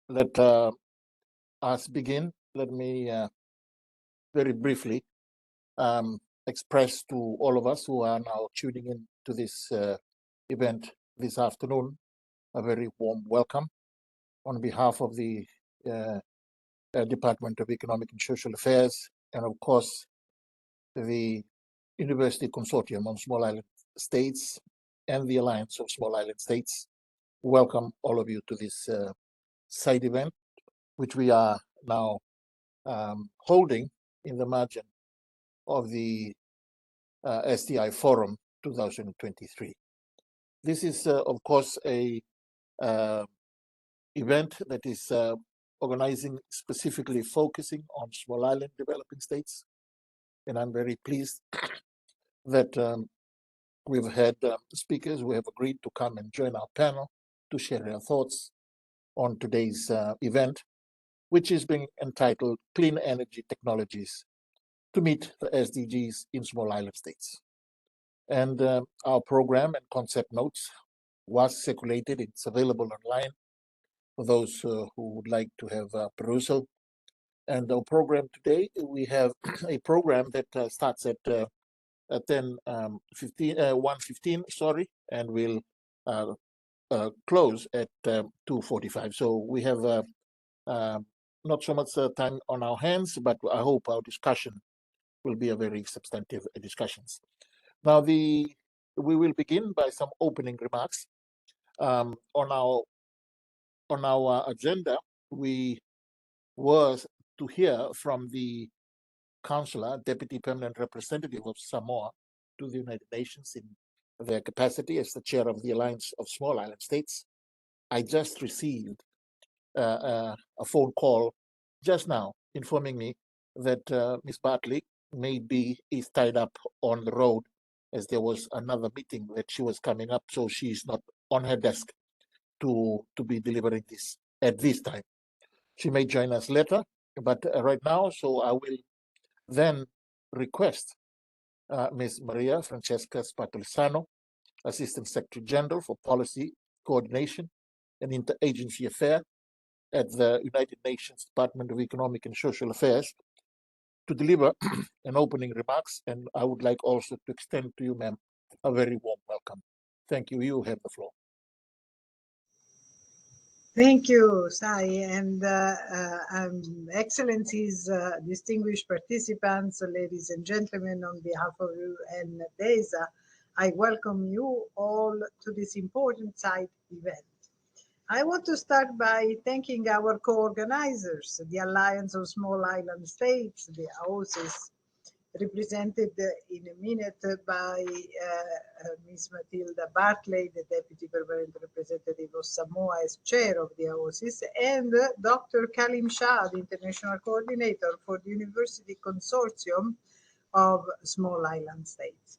Let us begin. Let me very briefly express to all of us who are now tuning in to this event this afternoon a very warm welcome on behalf of the Department of Economic and Social Affairs, and of course the University Consortium on Small Island States and the Alliance of Small Island States. Welcome all of you to this side event, which we are now holding in the margin of the STI Forum 2023. This is, of course, a event that is organizing specifically focusing on small island developing states. And I'm very pleased that we've had speakers who have agreed to come and join our panel to share their thoughts on today's event, which is being entitled Clean Energy Technologies to Meet the SDGs in Small Island States. And our program and concept notes was circulated. It's available online for those who would like to have perusal. And our program today, we have a program that starts at 1:15, sorry, and will close at 2:45. So we have not so much time on our hands, but I hope our discussion will be a very substantive discussions. Now, we will begin by some opening remarks. On our agenda, we was to hear from the Counselor, Deputy Permanent Representative of Samoa to the United Nations in their capacity as the chair of the Alliance of Small Island States. I just received a phone call just now informing me that Ms. Bartley is tied up on the road, as there was another meeting that she was coming up, so she's not on her desk to be delivering this at this time. She may join us later, but right now, so I will then request Ms. Maria Francesca Spatolisano, Assistant Secretary General for Policy Coordination and Interagency Affairs at the United Nations Department of Economic and Social Affairs, to deliver an opening remarks. And I would like also to extend to you, ma'am, a very warm welcome. Thank you. You have the floor. Thank you, Sai, and Excellencies, distinguished participants, ladies and gentlemen, on behalf of you and DESA, I welcome you all to this important side event. I want to start by thanking our co-organizers, the Alliance of Small Island States, the AOSIS, represented in a minute by Ms. Matilda Bartley, the Deputy Permanent Representative of Samoa as chair of the AOSIS, and Dr. Kalim Shah, the International Coordinator for the University Consortium of Small Island States.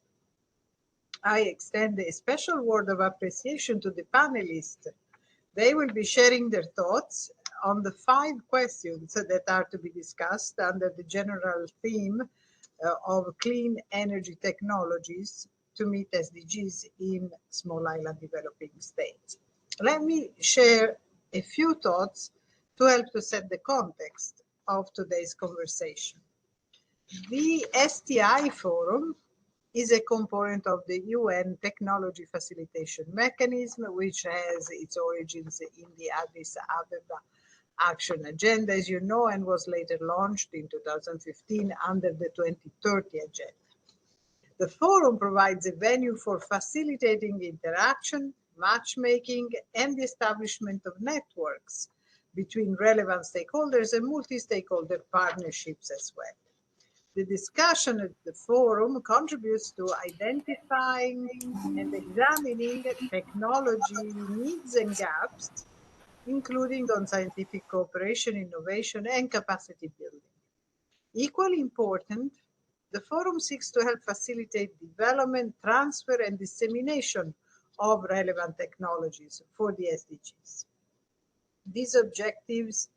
I extend a special word of appreciation to the panelists. They will be sharing their thoughts on the 5 questions that are to be discussed under the general theme of clean energy technologies to meet SDGs in small island developing states. Let me share a few thoughts to help to set the context of today's conversation. The STI Forum is a component of the UN Technology Facilitation Mechanism, which has its origins in the Addis Ababa Action Agenda, as you know, and was later launched in 2015 under the 2030 Agenda. The forum provides a venue for facilitating interaction, matchmaking, and the establishment of networks between relevant stakeholders and multi-stakeholder partnerships as well. The discussion at the forum contributes to identifying and examining technology needs and gaps, including on scientific cooperation, innovation, and capacity building. Equally important, the forum seeks to help facilitate development, transfer, and dissemination of relevant technologies for the SDGs. These objectives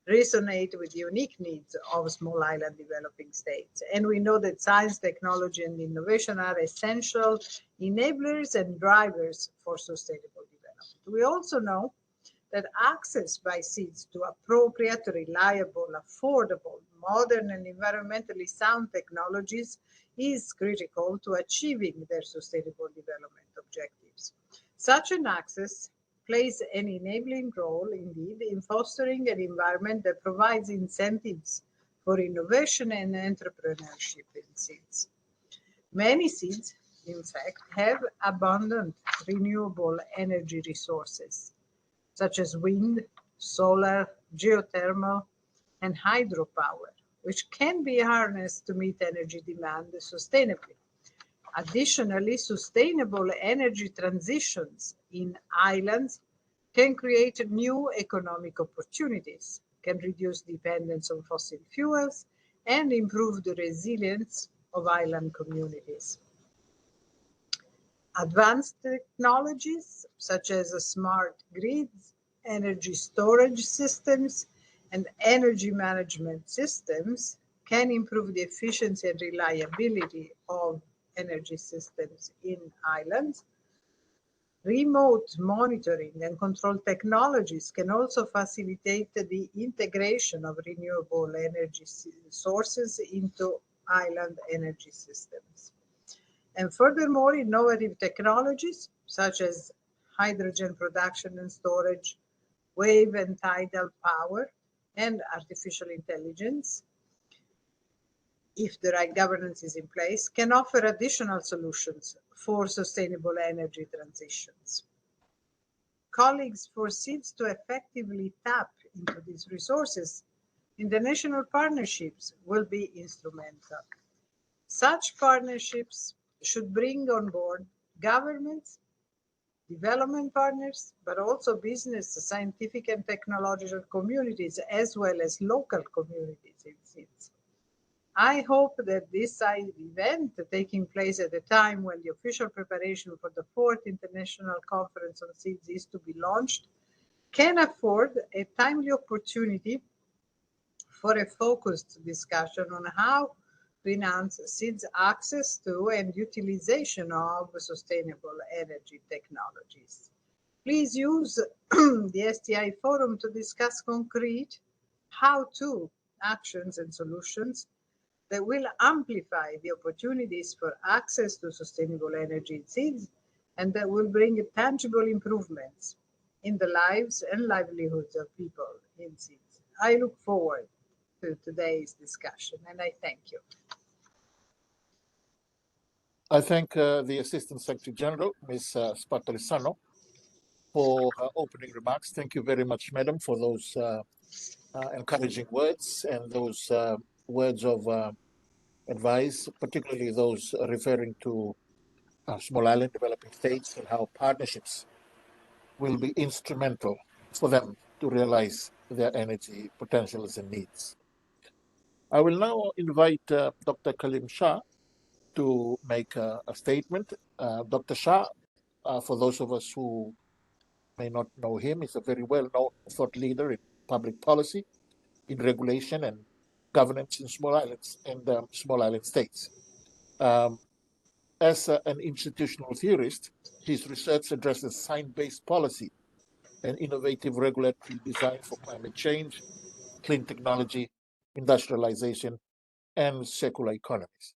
resonate with the unique needs of small island developing states. And we know that science, technology, and innovation are essential enablers and drivers for sustainable development. We also know that access by SEEDs to appropriate, reliable, affordable, modern, and environmentally sound technologies is critical to achieving their sustainable development objectives. Such an access plays an enabling role, indeed, in fostering an environment that provides incentives for innovation and entrepreneurship in SEEDs. Many SEEDs, in fact, have abundant renewable energy resources, such as wind, solar, geothermal, and hydropower, which can be harnessed to meet energy demand sustainably. Additionally, sustainable energy transitions in islands can create new economic opportunities, can reduce dependence on fossil fuels, and improve the resilience of island communities. Advanced technologies such as smart grids, energy storage systems, and energy management systems can improve the efficiency and reliability of energy systems in islands. Remote monitoring and control technologies can also facilitate the integration of renewable energy sources into island energy systems. And furthermore, innovative technologies such as hydrogen production and storage, wave and tidal power, and artificial intelligence, if the right governance is in place, can offer additional solutions for sustainable energy transitions. Colleagues, for SEEDs to effectively tap into these resources, international partnerships will be instrumental. Such partnerships should bring on board governments, development partners, but also business, scientific and technological communities, as well as local communities in SEEDs. I hope that this side event, taking place at a time when the official preparation for the 4th International Conference on SEEDs is to be launched, can afford a timely opportunity for a focused discussion on how to enhance SEEDs access to and utilization of sustainable energy technologies. Please use the STI Forum to discuss concrete how-to actions and solutions that will amplify the opportunities for access to sustainable energy in SEEDs and that will bring tangible improvements in the lives and livelihoods of people in SEEDs. I look forward to today's discussion and I thank you. I thank the Assistant Secretary General, Ms. Spartalisano, for her opening remarks. Thank you very much, Madam, for those encouraging words and those words of advice, particularly those referring to small island developing states and how partnerships will be instrumental for them to realize their energy potentials and needs. I will now invite Dr. Khalim Shah to make a statement. Dr. Shah, for those of us who may not know him, is a very well-known thought leader in public policy, in regulation and governance in small islands and small island states. As an institutional theorist, his research addresses science-based policy and innovative regulatory design for climate change, clean technology, industrialization, and circular economies.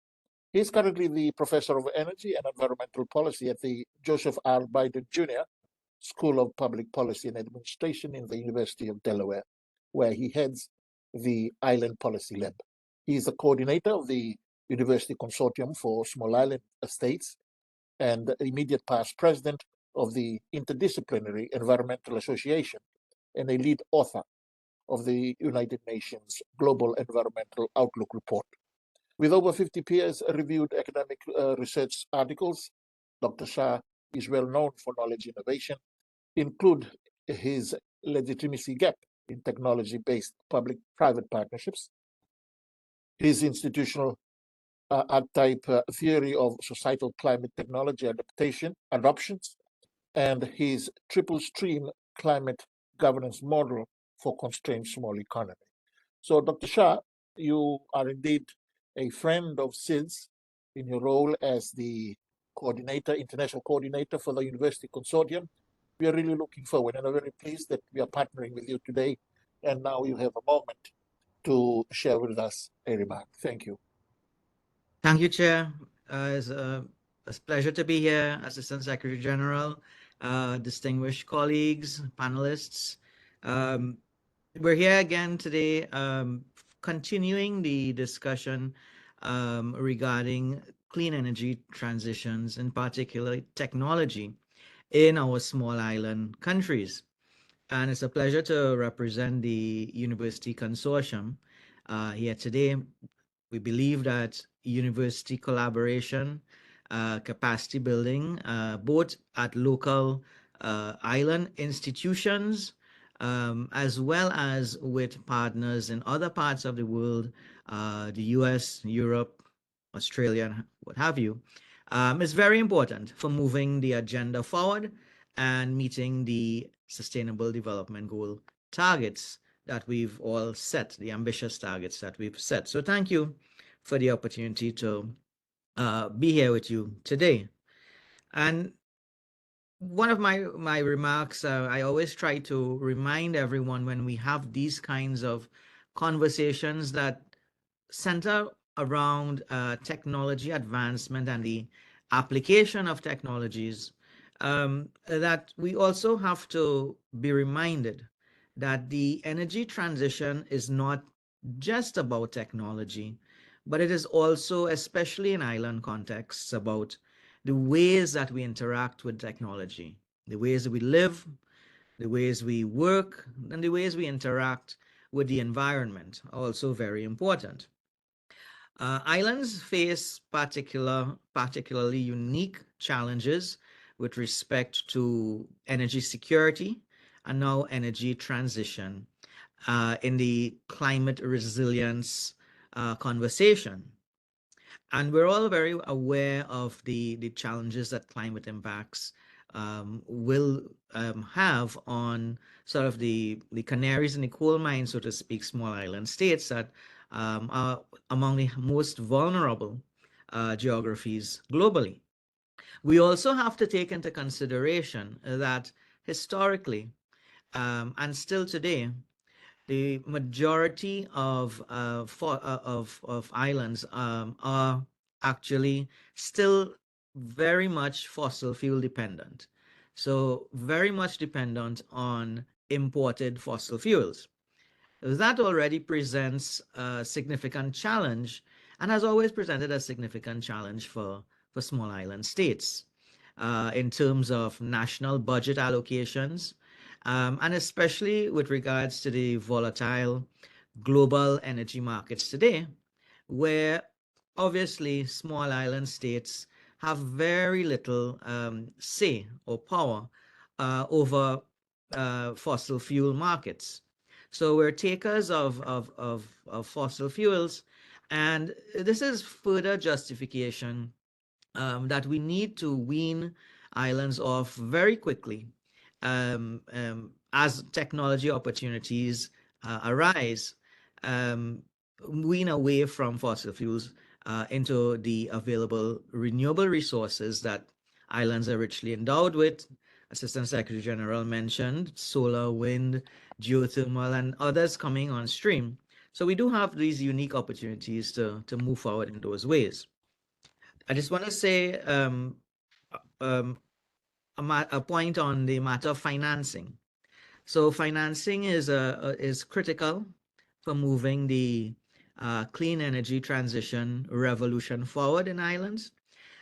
He is currently the Professor of Energy and Environmental Policy at the Joseph R. Biden Jr. School of Public Policy and Administration in the University of Delaware, where he heads the Island Policy Lab. He is the coordinator of the University Consortium for Small Island States and the immediate past president of the Interdisciplinary Environmental Association and a lead author of the United Nations Global Environmental Outlook Report. With over 50 peer-reviewed academic research articles, Dr. Shah is well known for knowledge innovation, include his legitimacy gap in technology-based public-private partnerships, his institutional archetype theory of societal climate technology adoptions, and his triple stream climate governance model for constrained small economy. So, Dr. Shah, you are indeed a friend of SIDS in your role as the coordinator, international coordinator for the University Consortium, we are really looking forward and are very pleased that we are partnering with you today. And now you have a moment to share with us a remark. Thank you. Thank you, Chair. It's a pleasure to be here, Assistant Secretary General, distinguished colleagues, panelists. Um, we're here again today, continuing the discussion regarding clean energy transitions, in particular technology in our small island countries. And it's a pleasure to represent the University Consortium here today. We believe that university collaboration, capacity building, both at local island institutions, as well as with partners in other parts of the world, the US, Europe, Australia, and what have you, is very important for moving the agenda forward and meeting the Sustainable Development Goal targets that we've all set, the ambitious targets that we've set. So thank you for the opportunity to be here with you today. And one of my remarks, I always try to remind everyone when we have these kinds of conversations that center around technology advancement and the application of technologies, that we also have to be reminded that the energy transition is not just about technology, but it is also, especially in island contexts, about the ways that we interact with technology, the ways that we live, the ways we work, and the ways we interact with the environment, also very important. Islands face particularly unique challenges with respect to energy security and now energy transition in the climate resilience conversation. And we're all very aware of the challenges that climate impacts will have on sort of the canaries in the coal mine, so to speak, small island states that are among the most vulnerable geographies globally. We also have to take into consideration that historically and still today, the majority of islands are actually still very much fossil fuel dependent. So very much dependent on imported fossil fuels. That already presents a significant challenge and has always presented a significant challenge for small island states in terms of national budget allocations, and especially with regards to the volatile global energy markets today, where obviously small island states have very little say or power over fossil fuel markets. So we're takers of fossil fuels, and this is further justification that we need to wean islands off very quickly as technology opportunities arise, wean away from fossil fuels into the available renewable resources that islands are richly endowed with. Assistant Secretary General mentioned solar, wind, geothermal, and others coming on stream. So we do have these unique opportunities to move forward in those ways. I just want to say a point on the matter of financing. So financing is critical for moving the clean energy transition revolution forward in islands.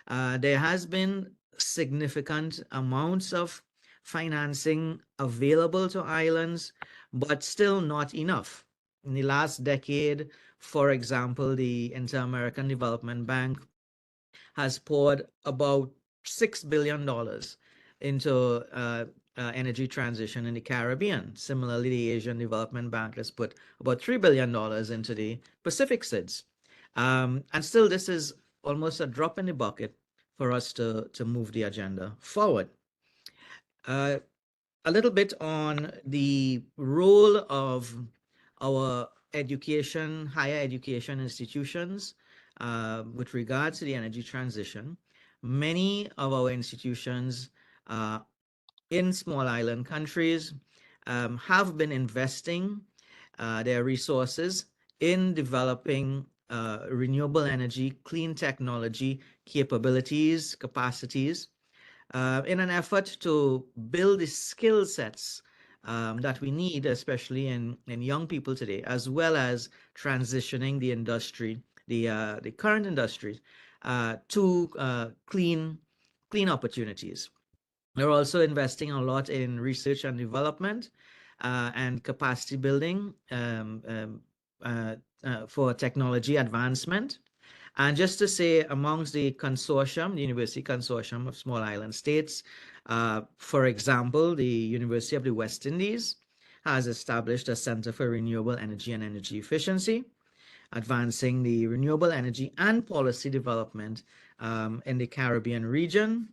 There has been significant amounts of financing available to islands, but still not enough. In the last decade, for example, the Inter-American Development Bank has poured about $6 billion into energy transition in the Caribbean. Similarly, the Asian Development Bank has put about $3 billion into the Pacific SIDS. And still, this is almost a drop in the bucket for us to move the agenda forward. A little bit on the role of our education, higher education institutions with regards to the energy transition. Many of our institutions in small island countries have been investing their resources in developing renewable energy, clean technology capabilities, capacities, in an effort to build the skill sets that we need, especially in young people today, as well as transitioning the industry, the current industry, to clean opportunities. We're also investing a lot in research and development and capacity building for technology advancement. And just to say, amongst the consortium, the University Consortium of Small Island States, for example, the University of the West Indies has established a Center for Renewable Energy and Energy Efficiency, advancing the renewable energy and policy development in the Caribbean region.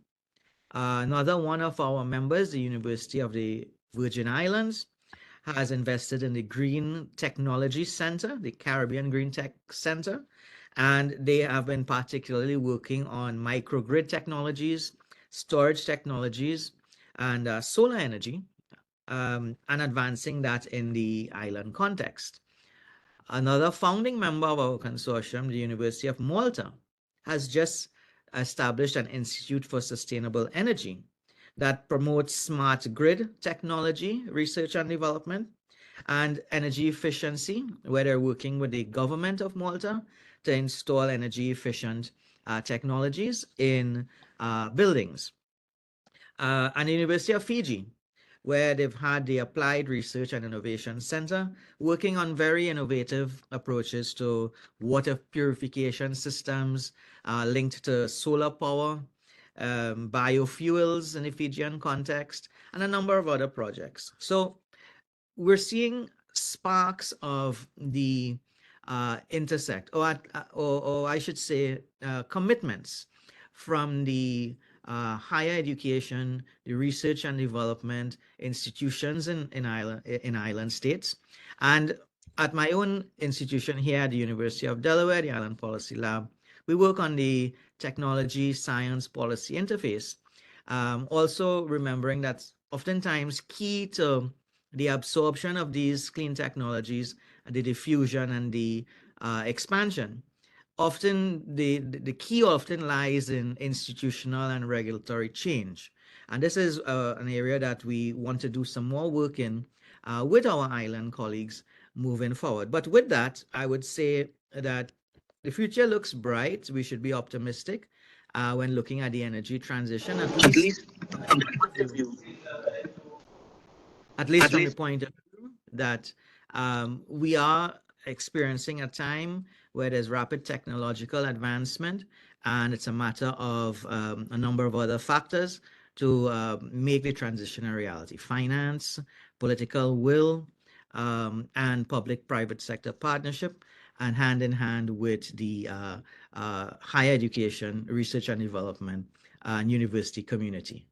Another one of our members, the University of the Virgin Islands, has invested in the Green Technology Center, the Caribbean Green Tech Center, and they have been particularly working on microgrid technologies, storage technologies, and solar energy, and advancing that in the island context. Another founding member of our consortium, the University of Malta, has just established an Institute for Sustainable Energy that promotes smart grid technology, research and development, and energy efficiency, where they're working with the government of Malta to install energy efficient technologies in buildings. And the University of Fiji, where they've had the Applied Research and Innovation Center working on very innovative approaches to water purification systems linked to solar power, biofuels in the Fijian context, and a number of other projects. So we're seeing sparks of the intersect, or I should say, commitments from the higher education, the research and development institutions in island states. And at my own institution here at the University of Delaware, the Island Policy Lab, we work on the technology science policy interface. Also remembering that oftentimes key to the absorption of these clean technologies, the diffusion and the expansion, often the key often lies in institutional and regulatory change. And this is an area that we want to do some more work in with our island colleagues moving forward. But with that, I would say that the future looks bright. We should be optimistic when looking at the energy transition, At least from the point of view that we are experiencing a time where there's rapid technological advancement, and it's a matter of a number of other factors to make the transition a reality: finance, political will, and public-private sector partnership, and hand in hand with the higher education, research and development, and university community.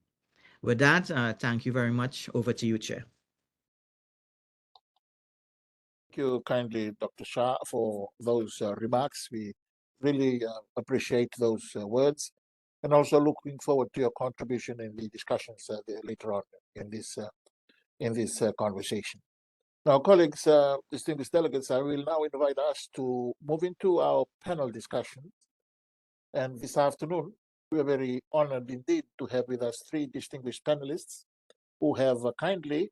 With that, thank you very much. Over to you, Chair. Thank you kindly, Dr. Shah, for those remarks. We really appreciate those words, and also looking forward to your contribution in the discussions later on in this conversation. Now, colleagues, distinguished delegates, I will now invite us to move into our panel discussion. And this afternoon, we are very honored indeed to have with us three distinguished panelists who have kindly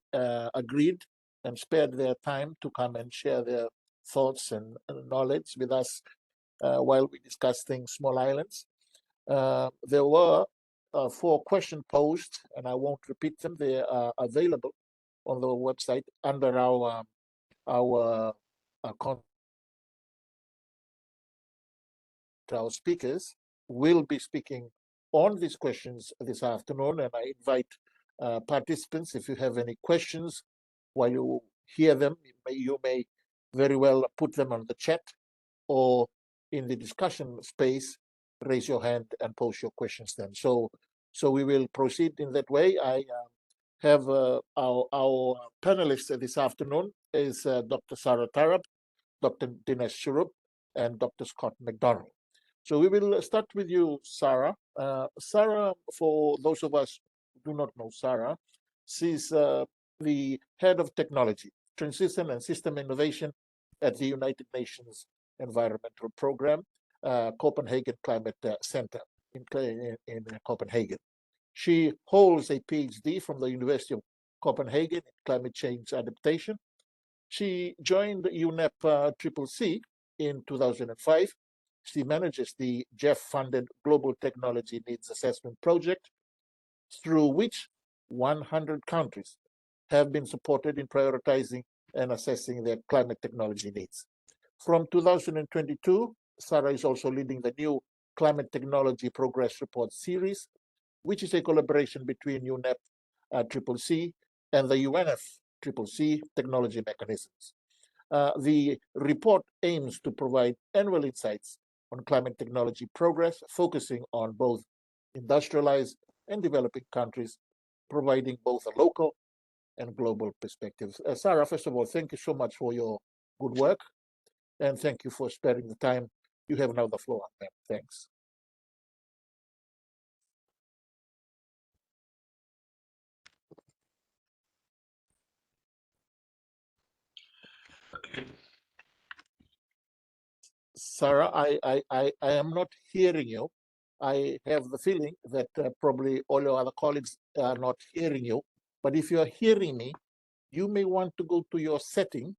agreed and spared their time to come and share their thoughts and knowledge with us while we discuss things small islands. There were 4 questions posed, and I won't repeat them. They are available on the website under our speakers will be speaking on these questions this afternoon, and I invite participants, if you have any questions while you hear them, you may very well put them on the chat or in the discussion space, raise your hand and pose your questions then. So we will proceed in that way. I have our panelists this afternoon is Dr. Sarah Tarab, Dr. Dinesh Shurup, and Dr. Scott McDonald. So we will start with you, Sarah. Sarah, for those of us who do not know Sarah, She's the head of technology, transition and system innovation at the United Nations Environmental Program, Copenhagen Climate Center in Copenhagen. She holds a PhD from the University of Copenhagen in climate change adaptation. She joined UNEP CCC in 2005. She manages the Jeff-funded Global Technology Needs Assessment Project, through which 100 countries have been supported in prioritizing and assessing their climate technology needs. From 2022, Sarah is also leading the new Climate Technology Progress Report series, which is a collaboration between UNEP CCC and the UNF CCC technology mechanisms. The report aims to provide annual insights on climate technology progress, focusing on both industrialized and developing countries, providing both a local and global perspectives. Sarah, first of all, thank you so much for your good work, and thank you for sparing the time. You have now the floor, ma'am. Thanks. Sarah, I am not hearing you. I have the feeling that probably all your other colleagues are not hearing you. But if you are hearing me, you may want to go to your setting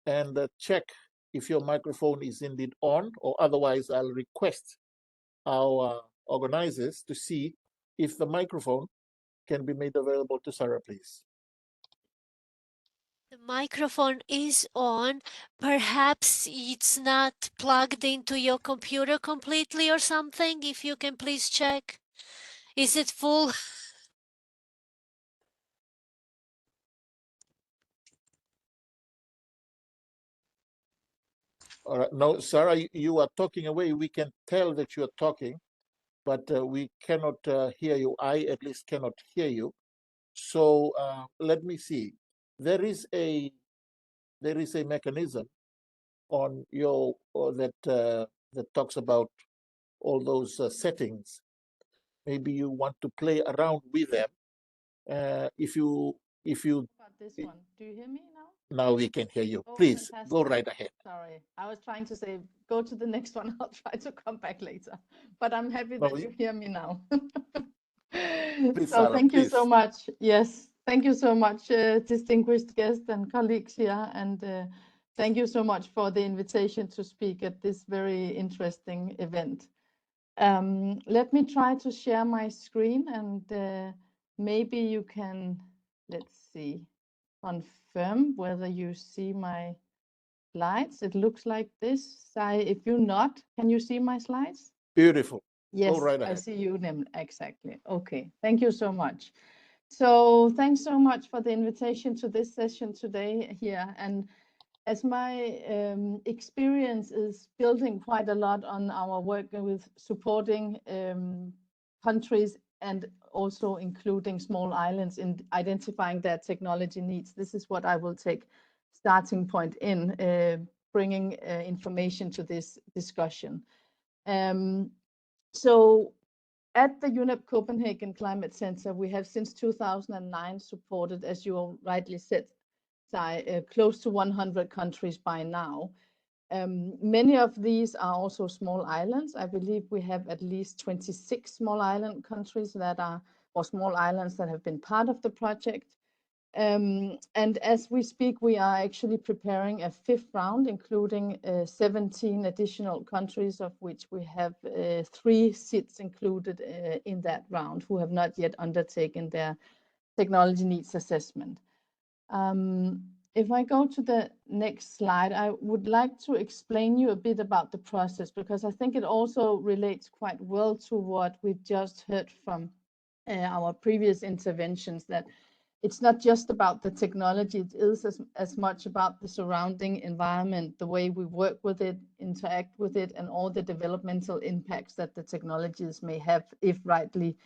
and check if your microphone is indeed on, or otherwise I'll request our organizers to see if the microphone can be made available to Sarah, please. The microphone is on. Perhaps it's not plugged into your computer completely or something. If you can please check. Is it full? All right. No, Sarah, you are talking away. We can tell that you are talking, but we cannot hear you. I at least cannot hear you. So let me see. There is a mechanism on your that talks about all those settings. Maybe you want to play around with them. If you About this one, do you hear me now? now we can hear you. Oh, Please go fantastic. right ahead. Sorry, I was trying to say go to the next one. I'll try to come back later, but I'm happy No, that you hear me now. Please, So Sarah, thank you so please. much. Yes, thank you so much, distinguished guests and colleagues here, and thank you so much for the invitation to speak at this very interesting event. Let me try to share my screen, and maybe you can, let's see, confirm whether you see my slides. It looks like this. If you're not, can you see my slides? Beautiful. Yes, Go right I ahead. see you, exactly. Okay, thank you so much. So thanks so much for the invitation to this session today here. And as my experience is building quite a lot on our work with supporting countries and also including small islands in identifying their technology needs, this is what I will take starting point in bringing information to this discussion. So at the UNEP Copenhagen Climate Center, we have since 2009 supported, as you rightly said, close to 100 countries by now. Many of these are also small islands. I believe we have at least 26 small island countries that are, or small islands that have been part of the project. And as we speak, we are actually preparing a fifth round, including 17 additional countries, of which we have 3 seats included in that round who have not yet undertaken their technology needs assessment. If I go to the next slide, I would like to explain you a bit about the process, because I think it also relates quite well to what we've just heard from our previous interventions, that it's not just about the technology, it is as much about the surrounding environment, the way we work with it, interact with it, and all the developmental impacts that the technologies may have if rightly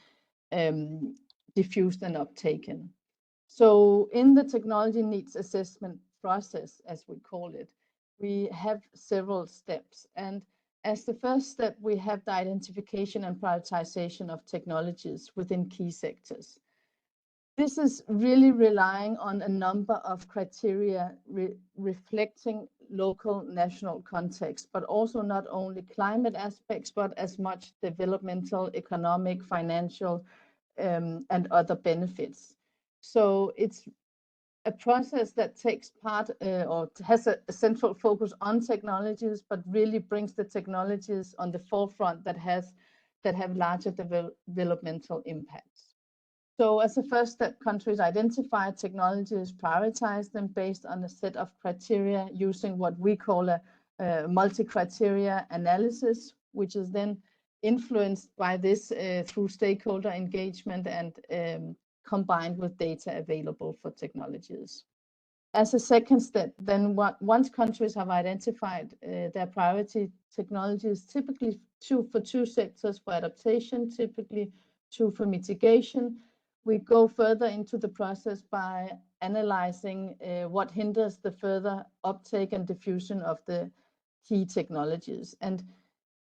diffused and uptaken. So in the technology needs assessment process, as we call it, we have several steps. And as the first step, we have the identification and prioritization of technologies within key sectors. This is really relying on a number of criteria reflecting local national context, but also not only climate aspects, but as much developmental, economic, financial, and other benefits. So it's a process that takes part or has a central focus on technologies, but really brings the technologies on the forefront that have larger developmental impacts. So as a first step, countries identify technologies, prioritize them based on a set of criteria using what we call a multi-criteria analysis, which is then influenced by this through stakeholder engagement and combined with data available for technologies. As a second step, then once countries have identified their priority technologies, typically for two sectors, for adaptation, typically two for mitigation, we go further into the process by analyzing what hinders the further uptake and diffusion of the key technologies. And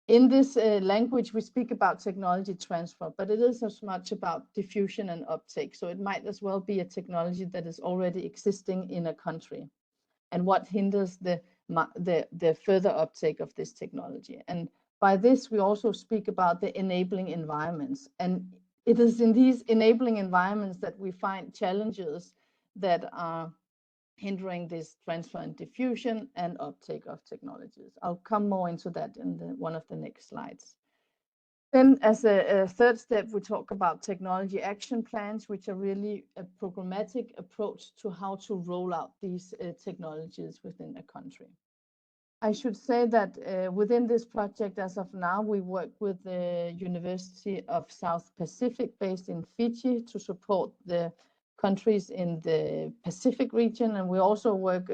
in this language, we speak about technology transfer, but it is as much about diffusion and uptake. So it might as well be a technology that is already existing in a country, and what hinders the further uptake of this technology. And by this, we also speak about the enabling environments. And it is in these enabling environments that we find challenges that are hindering this transfer and diffusion and uptake of technologies. I'll come more into that in one of the next slides. Then as a third step, we talk about technology action plans, which are really a programmatic approach to how to roll out these technologies within a country. I should say that within this project, as of now, we work with the University of South Pacific based in Fiji to support the countries in the Pacific region. And we also work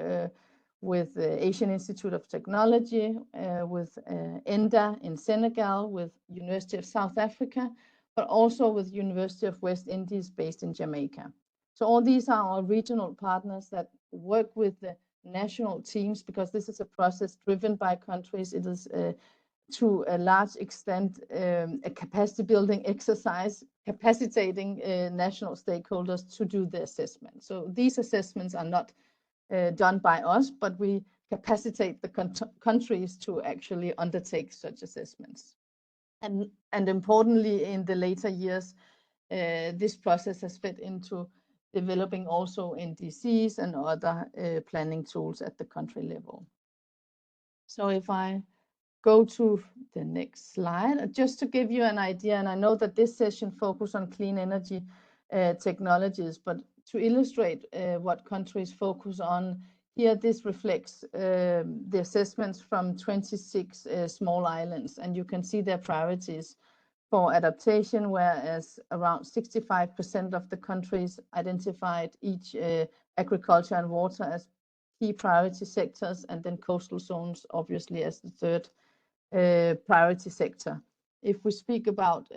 with the Asian Institute of Technology, with ENDA in Senegal, with University of South Africa, but also with University of West Indies based in Jamaica. So all these are our regional partners that work with the national teams, because this is a process driven by countries. It is to a large extent a capacity building exercise, capacitating national stakeholders to do the assessment. So these assessments are not done by us, but we capacitate the countries to actually undertake such assessments. And importantly, in the later years, this process has fed into developing also NDCs and other planning tools at the country level. So if I go to the next slide, just to give you an idea, and I know that this session focuses on clean energy technologies, but to illustrate what countries focus on, here this reflects the assessments from 26 small islands, and you can see their priorities for adaptation, whereas around 65% of the countries identified each agriculture and water as key priority sectors, and then coastal zones obviously as the third priority sector. If we speak about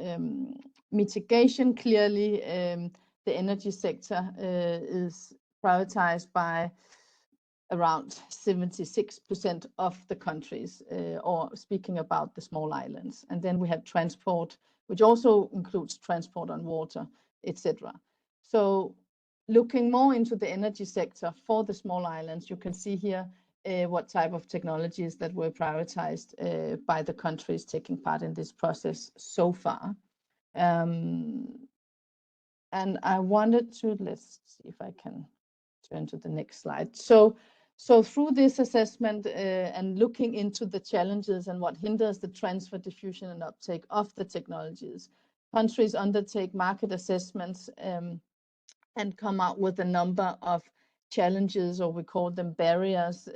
mitigation, clearly the energy sector is prioritized by around 76% of the countries, or speaking about the small islands. And then we have transport, which also includes transport on water, etc. So looking more into the energy sector for the small islands, you can see here what type of technologies that were prioritized by the countries taking part in this process so far. And I wanted to, let's see if I can turn to the next slide. So through this assessment and looking into the challenges and what hinders the transfer, diffusion, and uptake of the technologies, countries undertake market assessments and come out with a number of challenges, or we call them barriers,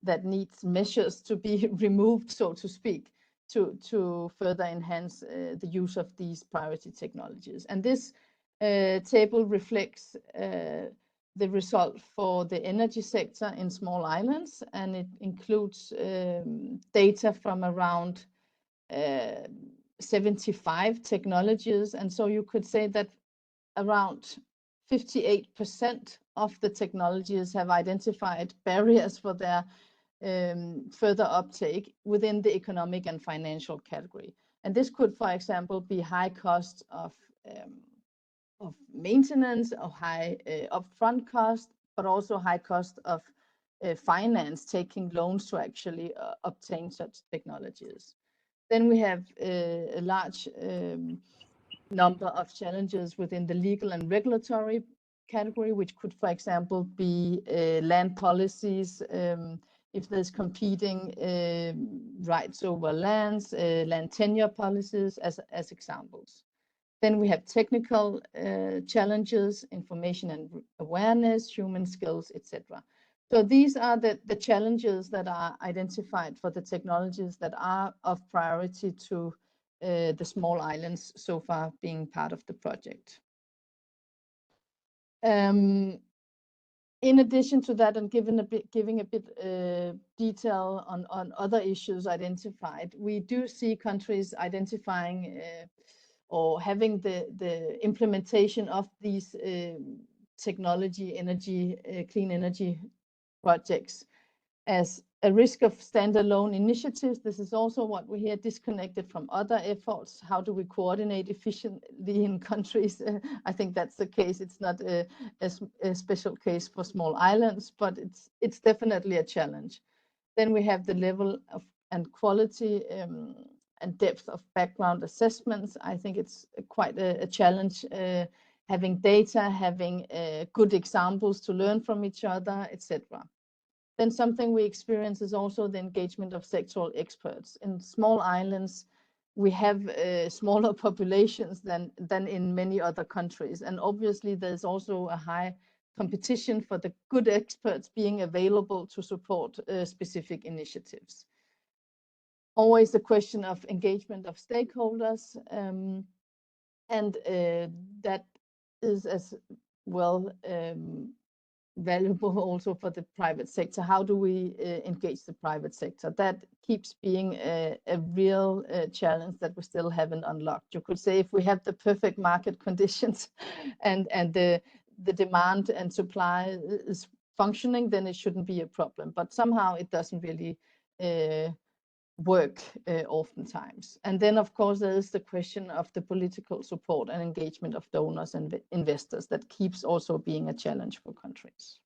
that needs measures to be removed, so to speak, to further enhance the use of these priority technologies. And this table reflects the result for the energy sector in small islands, and it includes data from around 75 technologies. And so you could say that around 58% of the technologies have identified barriers for their further uptake within the economic and financial category. And this could, for example, be high cost of of maintenance, of high upfront cost, but also high cost of finance, taking loans to actually obtain such technologies. Then we have a large number of challenges within the legal and regulatory category, which could, for example, be land policies, if there's competing rights over lands, land tenure policies as examples. Then we have technical challenges, information and awareness, human skills, etc. So these are the challenges that are identified for the technologies that are of priority to the small islands so far being part of the project. In addition to that, and giving a bit detail on other issues identified, we do see countries identifying or having the implementation of these technology, clean energy projects as a risk of standalone initiatives. This is also what we hear, disconnected from other efforts. How do we coordinate efficiently in countries? I think that's the case. It's not a special case for small islands, but it's definitely a challenge. Then we have the level of and quality and depth of background assessments. I think it's quite a challenge having data, having good examples to learn from each other, etc. Then something we experience is also the engagement of sectoral experts. In small islands, we have smaller populations than in many other countries. And obviously, there's also a high competition for the good experts being available to support specific initiatives. Always the question of engagement of stakeholders, and that is as well valuable also for the private sector. How do we engage the private sector? That keeps being a real challenge that we still haven't unlocked. You could say if we have the perfect market conditions and the demand and supply is functioning, then it shouldn't be a problem. But somehow it doesn't really work oftentimes. And then, of course, there is the question of the political support and engagement of donors and investors that keeps also being a challenge for countries.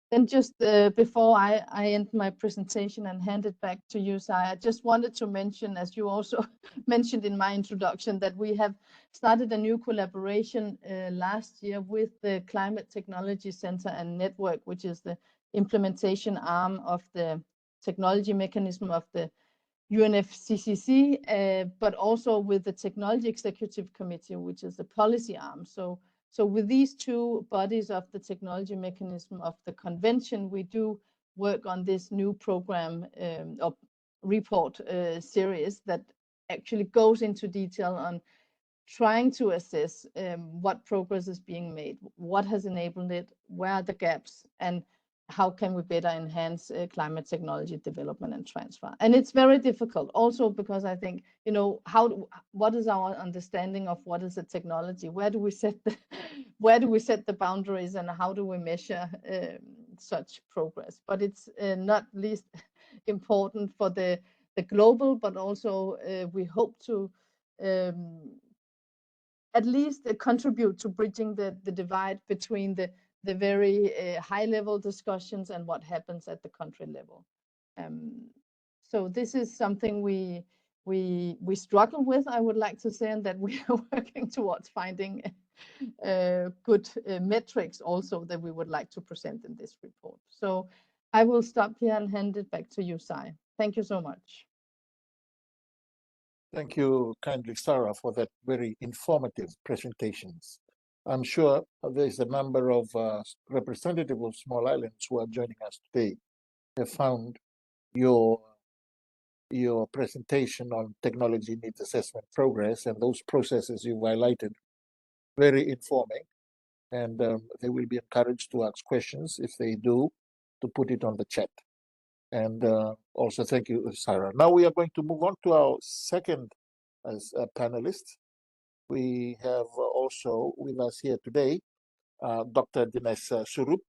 Then just before I end my presentation and hand it back to you, Sai, I just wanted to mention, as you also mentioned in my introduction, that we have started a new collaboration last year with the Climate Technology Center and Network, which is the implementation arm of the technology mechanism of the UNFCCC, but also with the Technology Executive Committee, which is the policy arm. So with these two bodies of the technology mechanism of the convention, we do work on this new program or report series that actually goes into detail on trying to assess what progress is being made, what has enabled it, where are the gaps, and how can we better enhance climate technology development and transfer. And it's very difficult also because I think, you know, what is our understanding of what is a technology? Where do we set the boundaries, and how do we measure such progress? But it's not least important for the global, but also we hope to at least contribute to bridging the divide between the very high level discussions and what happens at the country level. So this is something we struggle with, I would like to say, and that we are working towards finding good metrics also that we would like to present in this report. So I will stop here and hand it back to you, Sai. Thank you so much. Thank you kindly, Sarah, for that very informative presentations. I'm sure there's a number of representatives of small islands who are joining us today have found your presentation on technology needs assessment progress and those processes you've highlighted very informing, and they will be encouraged to ask questions if they do, to put it on the chat. And also thank you, Sarah. Now we are going to move on to our second panelist. We have also with us here today Dr. Dinesh Swarup.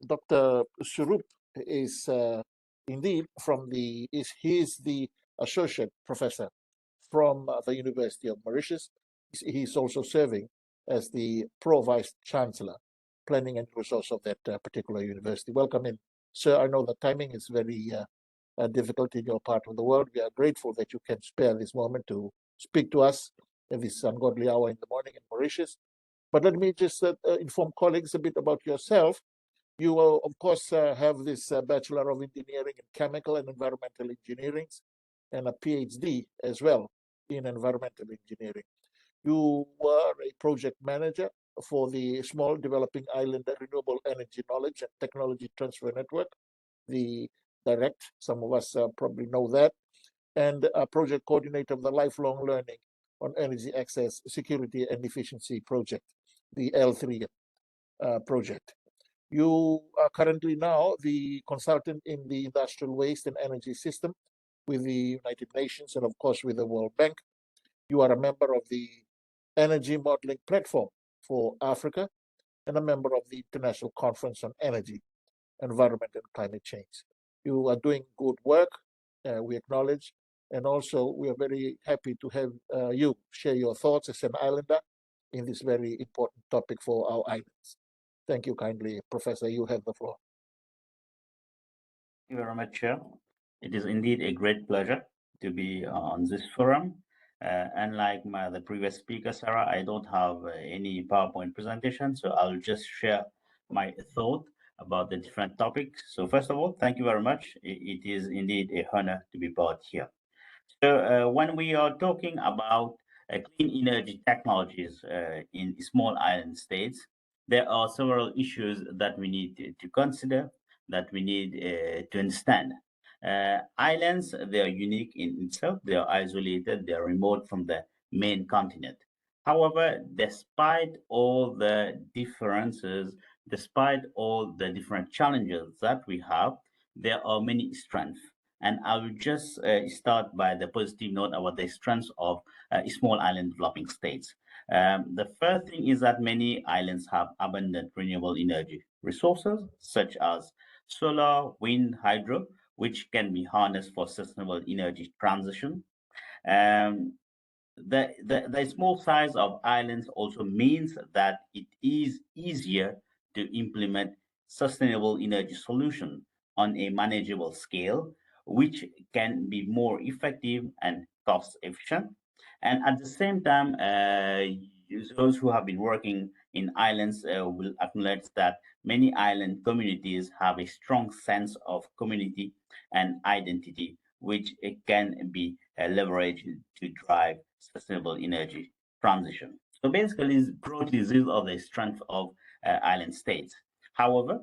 Dr. Swarup is indeed he is the associate professor from the University of Mauritius, He's also serving as the Pro Vice Chancellor, Planning and Resource of that particular university. Welcome in, sir. I know the timing is very difficult in your part of the world. We are grateful that you can spare this moment to speak to us at this ungodly hour in the morning in Mauritius. But let me just inform colleagues a bit about yourself. You will, of course, have this Bachelor of Engineering in Chemical and Environmental Engineering and a PhD as well in Environmental Engineering. You were a project manager for the Small Developing Island Renewable Energy Knowledge and Technology Transfer Network, the DIRECT, some of us probably know that, and a project coordinator of the Lifelong Learning on Energy Access, Security and Efficiency Project, the L3 project. You are currently now the consultant in the industrial waste and energy system with the United Nations and of course with the World Bank. You are a member of the Energy Modeling Platform for Africa and a member of the International Conference on Energy, Environment and Climate Change. You are doing good work, we acknowledge, and also we are very happy to have you share your thoughts as an islander in this very important topic for our islands. Thank you kindly, Professor. You have the floor. Thank you very much, Chair. It is indeed a great pleasure to be on this forum. Unlike the previous speaker, Sarah, I don't have any PowerPoint presentation, so I'll just share my thought about the different topics. So first of all, thank you very much. It is indeed a honor to be part here. So when we are talking about clean energy technologies in small island states, there are several issues that we need to consider, that we need to understand. Islands, they are unique in itself, they are isolated, they are remote from the main continent. However, despite all the differences, despite all the different challenges that we have, there are many strengths. And I will just start by the positive note about the strengths of small island developing states. The first thing is that many islands have abundant renewable energy resources, such as solar, wind, hydro, which can be harnessed for sustainable energy transition. The small size of islands also means that it is easier to implement sustainable energy solution on a manageable scale, which can be more effective and cost efficient. And at the same time, those who have been working in islands will acknowledge that many island communities have a strong sense of community and identity, which can be leveraged to drive sustainable energy transition. So basically, broadly, these are the strengths of island states. However,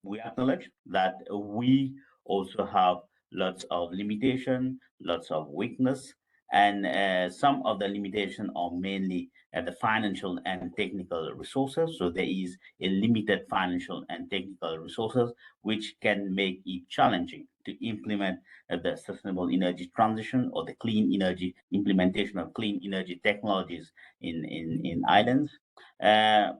we acknowledge that we also have lots of limitation, lots of weakness, and some of the limitation are mainly the financial and technical resources. So there is a limited financial and technical resources, which can make it challenging to implement the sustainable energy transition or the clean energy implementation of clean energy technologies in islands. As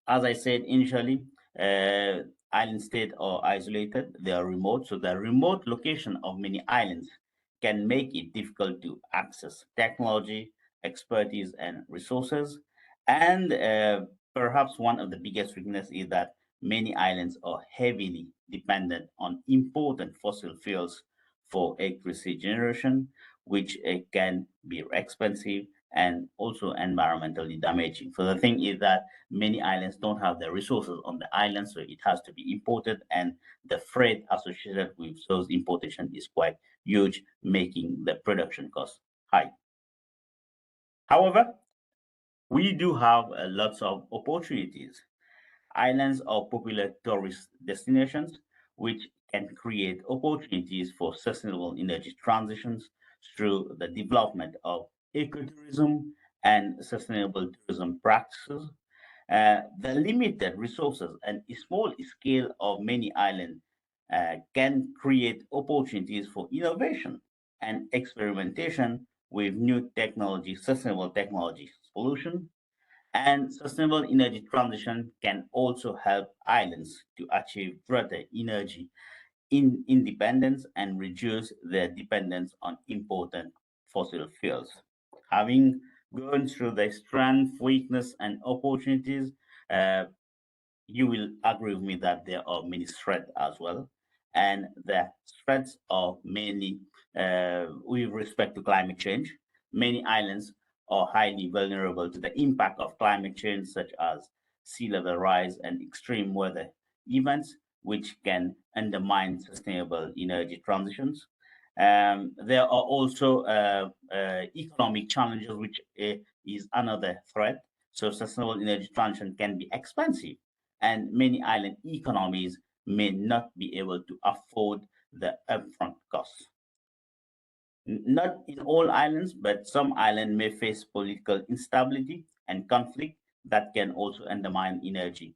I said initially, island states are isolated, they are remote. So the remote location of many islands can make it difficult to access technology, expertise, and resources. And perhaps one of the biggest weaknesses is that many islands are heavily dependent on important fossil fuels for electricity generation, which can be expensive and also environmentally damaging. So the thing is that many islands don't have the resources on the island, so it has to be imported, and the freight associated with those importation is quite huge, making the production cost high. However, we do have lots of opportunities. Islands are popular tourist destinations, which can create opportunities for sustainable energy transitions through the development of ecotourism and sustainable tourism practices. The limited resources and small scale of many islands can create opportunities for innovation and experimentation with new technology, sustainable technology solutions. And sustainable energy transition can also help islands to achieve greater energy independence and reduce their dependence on important fossil fuels. Having going through the strength, weakness, and opportunities, you will agree with me that there are many threats as well. And the threats are mainly with respect to climate change. Many islands are highly vulnerable to the impact of climate change, such as sea level rise and extreme weather events, which can undermine sustainable energy transitions. There are also economic challenges, which is another threat. So sustainable energy transition can be expensive, and many island economies may not be able to afford the upfront costs. Not in all islands, but some islands may face political instability and conflict that can also undermine energy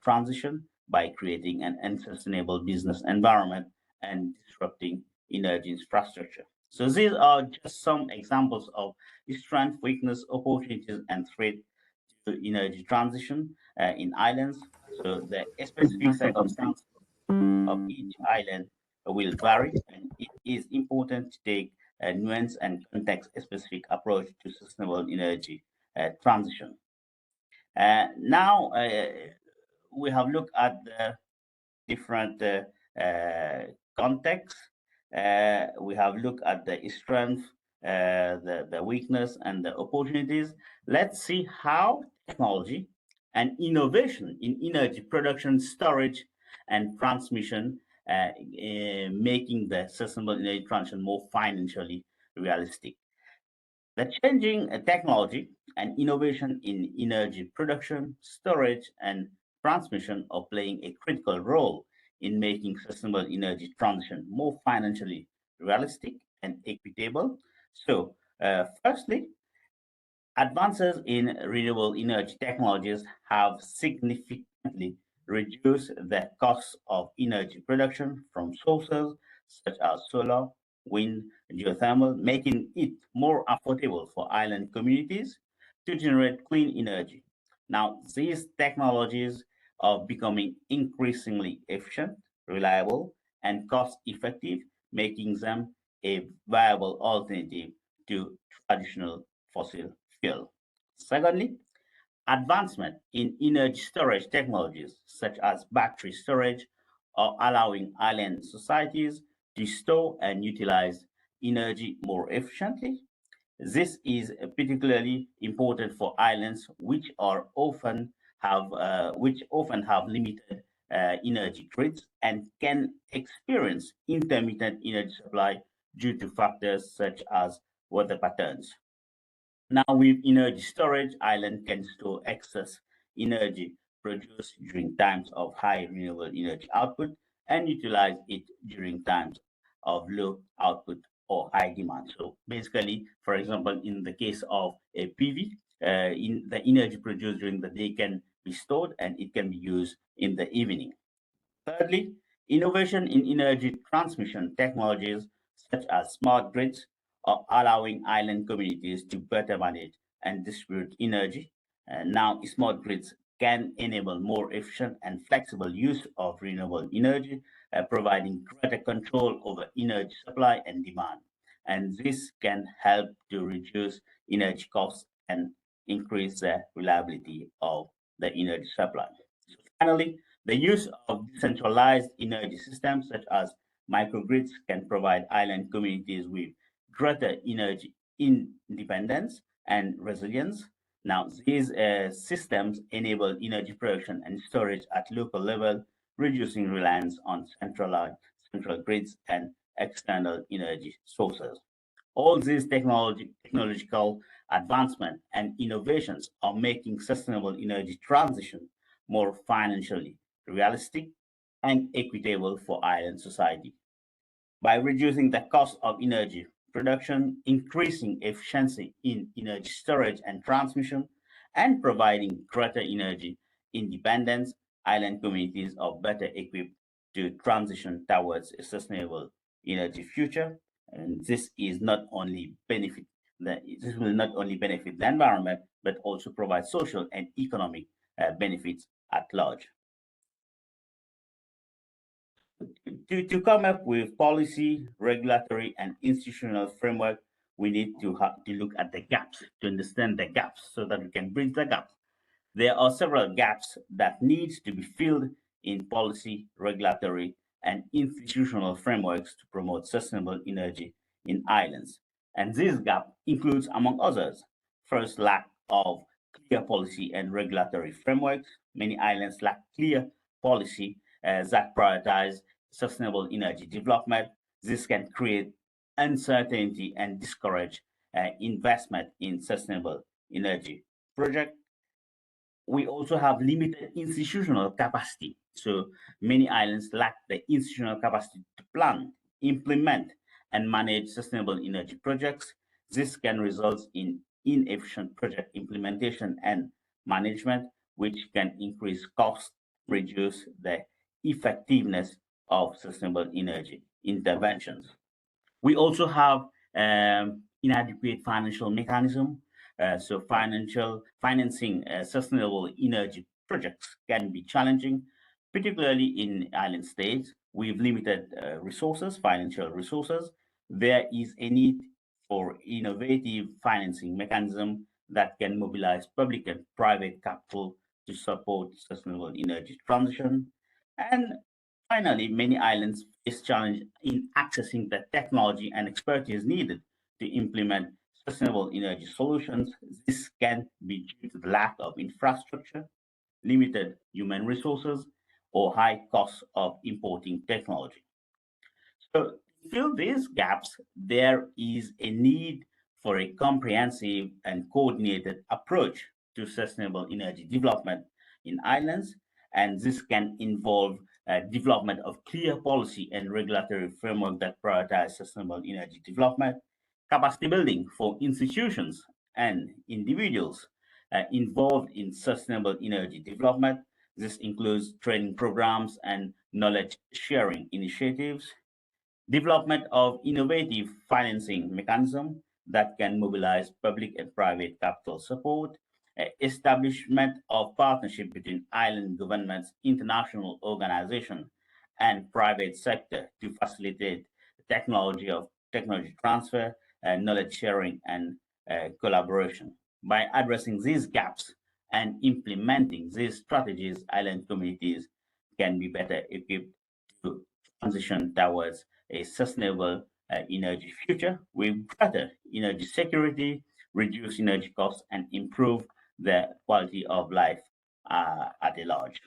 transition by creating an unsustainable business environment and disrupting energy infrastructure. So these are just some examples of strength, weakness, opportunities, and threat to energy transition in islands. So the specific circumstances of each island will vary, and it is important to take a nuanced and context-specific approach to sustainable energy transition. Now, we have looked at the different contexts. We have looked at the strength, the weakness, and the opportunities. Let's see how technology and innovation in energy production, storage, and transmission, making the sustainable energy transition more financially realistic. The changing technology and innovation in energy production, storage, and transmission are playing a critical role in making sustainable energy transition more financially realistic and equitable. So, firstly, advances in renewable energy technologies have significantly reduced the cost of energy production from sources such as solar, wind, and geothermal, making it more affordable for island communities to generate clean energy. Now, these technologies are becoming increasingly efficient, reliable, and cost effective, making them a viable alternative to traditional fossil fuel. Secondly, advancement in energy storage technologies such as battery storage are allowing island societies to store and utilize energy more efficiently. This is particularly important for islands which often have limited energy grids and can experience intermittent energy supply due to factors such as weather patterns. Now, with energy storage, island can store excess energy produced during times of high renewable energy output and utilize it during times of low output or high demand. So basically, for example, in the case of a PV, in the energy produced during the day can be stored and it can be used in the evening. Thirdly, innovation in energy transmission technologies such as smart grids are allowing island communities to better manage and distribute energy. Now, smart grids can enable more efficient and flexible use of renewable energy, providing greater control over energy supply and demand. And this can help to reduce energy costs and increase the reliability of the energy supply. Finally, the use of decentralized energy systems such as microgrids can provide island communities with greater energy independence and resilience. Now, these systems enable energy production and storage at local level, reducing reliance on central grids and external energy sources. All these technological advancement and innovations are making sustainable energy transition more financially realistic and equitable for island society. By reducing the cost of energy production, increasing efficiency in energy storage and transmission, and providing greater energy independence, island communities are better equipped to transition towards a sustainable energy future. And this will not only benefit the environment, but also provide social and economic benefits at large. To come up with policy, regulatory, and institutional framework, we need to look at the gaps, to understand the gaps so that we can bridge the gaps. There are several gaps that need to be filled in policy, regulatory, and institutional frameworks to promote sustainable energy in islands. And this gap includes, among others, first, lack of clear policy and regulatory frameworks. Many islands lack clear policy that prioritize sustainable energy development. This can create uncertainty and discourage investment in sustainable energy projects. We also have limited institutional capacity. So many islands lack the institutional capacity to plan, implement, and manage sustainable energy projects. This can result in inefficient project implementation and management, which can increase costs, reduce the effectiveness of sustainable energy interventions. We also have inadequate financial mechanism. So financing sustainable energy projects can be challenging, particularly in island states with limited resources, financial resources. There is a need for innovative financing mechanism that can mobilize public and private capital to support sustainable energy transition. And finally, many islands face challenge in accessing the technology and expertise needed to implement sustainable energy solutions. This can be due to the lack of infrastructure, limited human resources, or high costs of importing technology. So to fill these gaps, there is a need for a comprehensive and coordinated approach to sustainable energy development in islands, and this can involve development of clear policy and regulatory framework that prioritize sustainable energy development, capacity building for institutions and individuals involved in sustainable energy development. This includes training programs and knowledge sharing initiatives, development of innovative financing mechanism that can mobilize public and private capital support, establishment of partnership between island governments, international organizations, and private sector to facilitate technology transfer, knowledge sharing, and collaboration. By addressing these gaps and implementing these strategies, island communities can be better equipped to transition towards a sustainable energy future with greater energy security, reduce energy costs, and improve the quality of life at a large.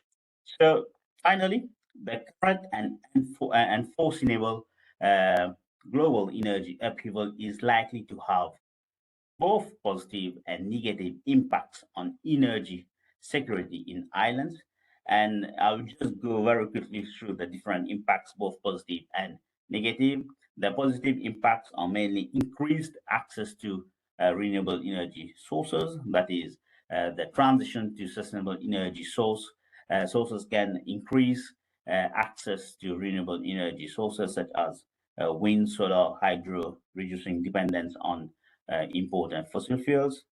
So finally, the current and unforeseeable global energy upheaval is likely to have both positive and negative impacts on energy security in islands. And I'll just go very quickly through the different impacts, both positive and negative. The positive impacts are mainly increased access to renewable energy sources. That is, the transition to sustainable energy sources can increase access to renewable energy sources such as wind, solar, hydro, reducing dependence on important fossil fuels.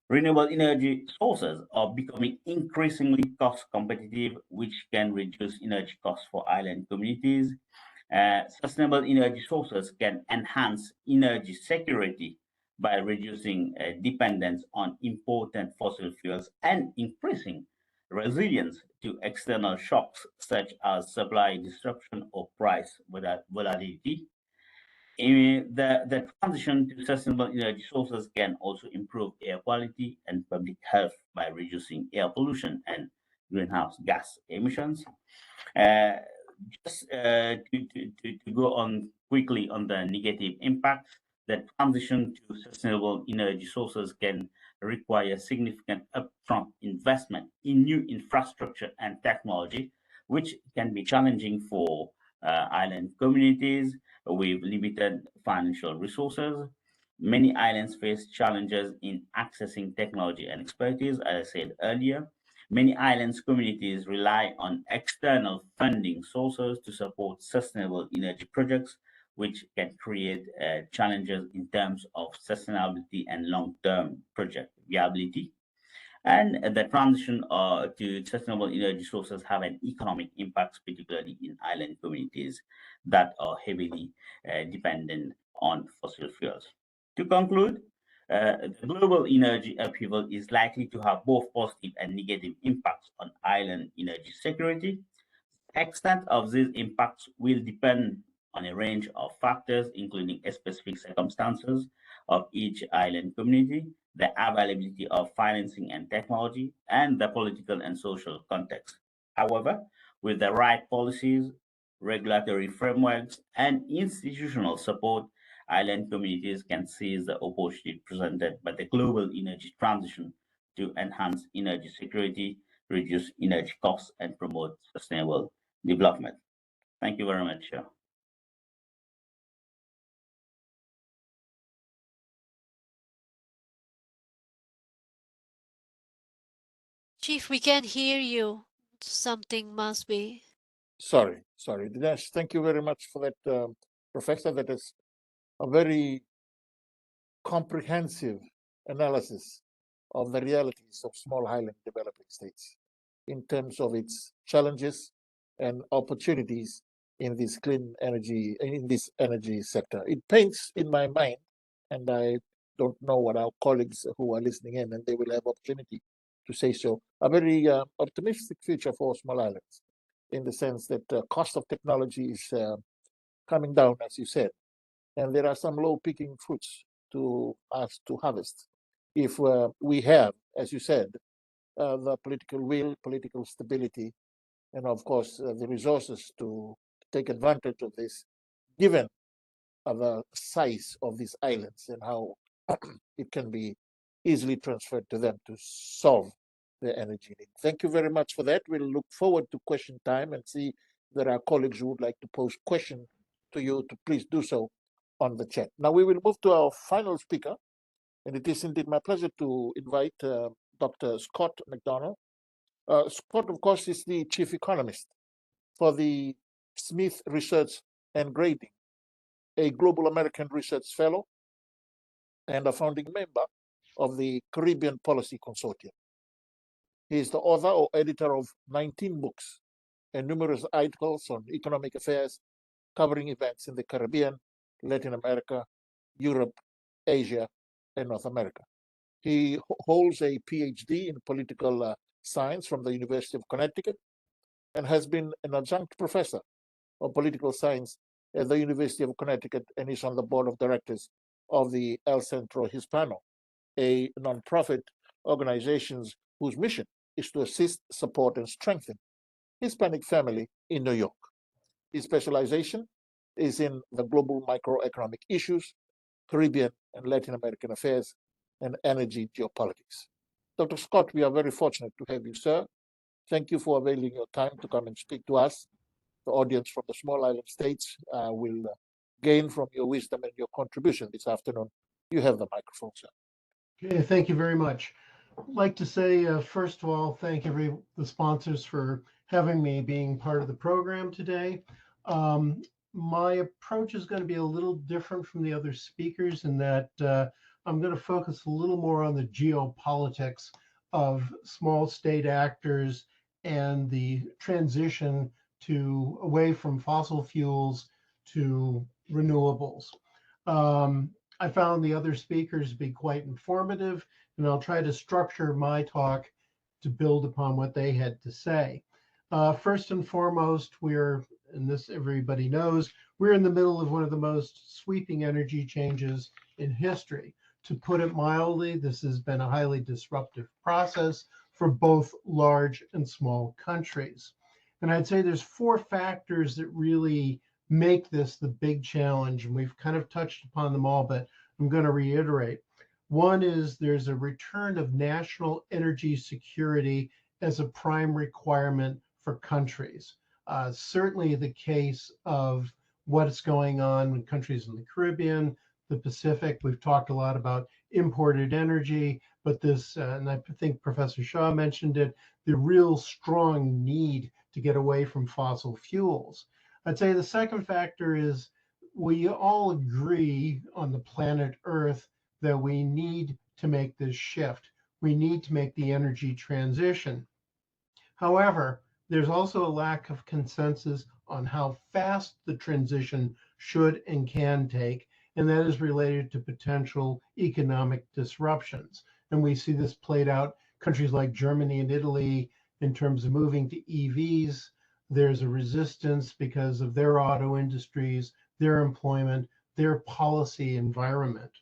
Renewable energy sources are becoming increasingly cost competitive, which can reduce energy costs for island communities. Sustainable energy sources can enhance energy security by reducing dependence on important fossil fuels and increasing resilience to external shocks such as supply disruption or price volatility. The transition to sustainable energy sources can also improve air quality and public health by reducing air pollution and greenhouse gas emissions. Uh, to go on quickly on the negative impacts, the transition to sustainable energy sources can require significant upfront investment in new infrastructure and technology, which can be challenging for island communities with limited financial resources. Many islands face challenges in accessing technology and expertise, as I said earlier. Many islands communities rely on external funding sources to support sustainable energy projects, which can create challenges in terms of sustainability and long-term project viability. And the transition to sustainable energy sources have an economic impact, particularly in island communities that are heavily dependent on fossil fuels. To conclude, the global energy upheaval is likely to have both positive and negative impacts on island energy security. The extent of these impacts will depend on a range of factors, including specific circumstances of each island community, the availability of financing and technology, and the political and social context. However, with the right policies, regulatory frameworks, and institutional support, island communities can seize the opportunity presented by the global energy transition to enhance energy security, reduce energy costs, and promote sustainable development. Thank you very much. Chief, we can't hear you. Something must be. Sorry. Dinesh, thank you very much for that, Professor. That is a very comprehensive analysis of the realities of small island developing states in terms of its challenges and opportunities in this clean energy, in this energy sector. It paints in my mind, and I don't know what our colleagues who are listening in, and they will have opportunity to say so, a very optimistic future for small islands, in the sense that the cost of technology is coming down, as you said, and there are some low-picking fruits to us to harvest if we have, as you said, the political will, political stability, and of course the resources to take advantage of this, given the size of these islands and how it can be easily transferred to them to solve their energy need. Thank you very much for that. We'll look forward to question time and see if there are colleagues who would like to pose questions to you, to please do so on the chat. Now we will move to our final speaker, and it is indeed my pleasure to invite Dr. Scott McDonald. Scott, of course, is the chief economist for the Smith Research and Grading, a Global American Research Fellow and a founding member of the Caribbean Policy Consortium. He is the author or editor of 19 books and numerous articles on economic affairs covering events in the Caribbean, Latin America, Europe, Asia, and North America. He holds a PhD in political science from the University of Connecticut and has been an adjunct professor of political science at the University of Connecticut, and is on the board of directors of the El Centro Hispano, a nonprofit organization whose mission is to assist, support, and strengthen Hispanic family in New York. His specialization is in the global microeconomic issues, Caribbean and Latin American affairs, and energy geopolitics. Dr. Scott, we are very fortunate to have you, sir. Thank you for availing your time to come and speak to us. The audience from the small island states will gain from your wisdom and your contribution this afternoon. You have the microphone, sir. Okay, thank you very much. I'd like to say, first of all, thank the sponsors for having me being part of the program today. My approach is going to be a little different from the other speakers in that I'm going to focus a little more on the geopolitics of small state actors and the transition away from fossil fuels to renewables. I found the other speakers to be quite informative, and I'll try to structure my talk to build upon what they had to say. First and foremost, and this everybody knows, we're in the middle of one of the most sweeping energy changes in history. To put it mildly, this has been a highly disruptive process for both large and small countries. And I'd say there's 4 factors that really make this the big challenge, and we've kind of touched upon them all, but I'm going to reiterate. One is there's a return of national energy security as a prime requirement for countries. Certainly the case of what's going on in countries in the Caribbean, the Pacific. We've talked a lot about imported energy, but this, and I think Professor Shaw mentioned it, the real strong need to get away from fossil fuels. I'd say the second factor is we all agree on the planet Earth that we need to make this shift. We need to make the energy transition. However, there's also a lack of consensus on how fast the transition should and can take. and that is related to potential economic disruptions. And we see this played out countries like Germany and Italy in terms of moving to EVs. There's a resistance because of their auto industries, their employment, their policy environment.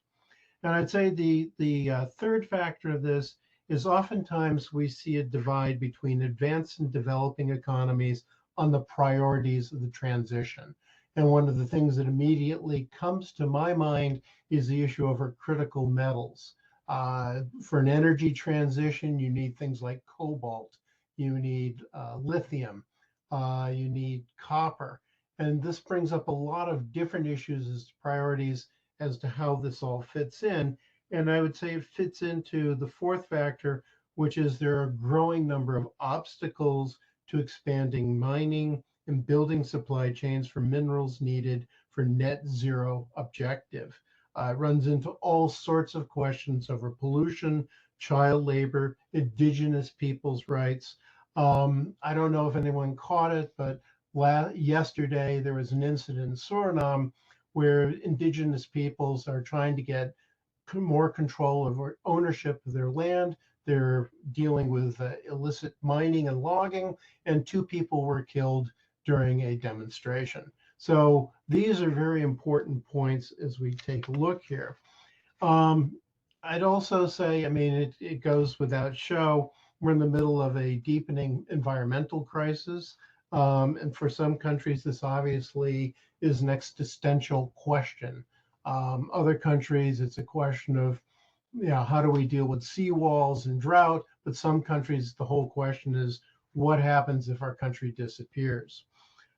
And I'd say the third factor of this is oftentimes we see a divide between advanced and developing economies on the priorities of the transition. And one of the things that immediately comes to my mind is the issue of our critical metals. For an energy transition, you need things like cobalt, you need lithium, you need copper. And this brings up a lot of different issues as priorities as to how this all fits in. And I would say it fits into the fourth factor, which is there are a growing number of obstacles to expanding mining and building supply chains for minerals needed for net zero objective. It runs into all sorts of questions over pollution, child labor, indigenous people's rights. I don't know if anyone caught it, but yesterday there was an incident in Suriname where indigenous peoples are trying to get more control over ownership of their land. They're dealing with illicit mining and logging, and 2 people were killed during a demonstration. So these are very important points as we take a look here. I'd also say, I mean, it goes without show, we're in the middle of a deepening environmental crisis. And for some countries, this obviously is an existential question. Other countries, it's a question of, how do we deal with seawalls and drought? But some countries, the whole question is, what happens if our country disappears?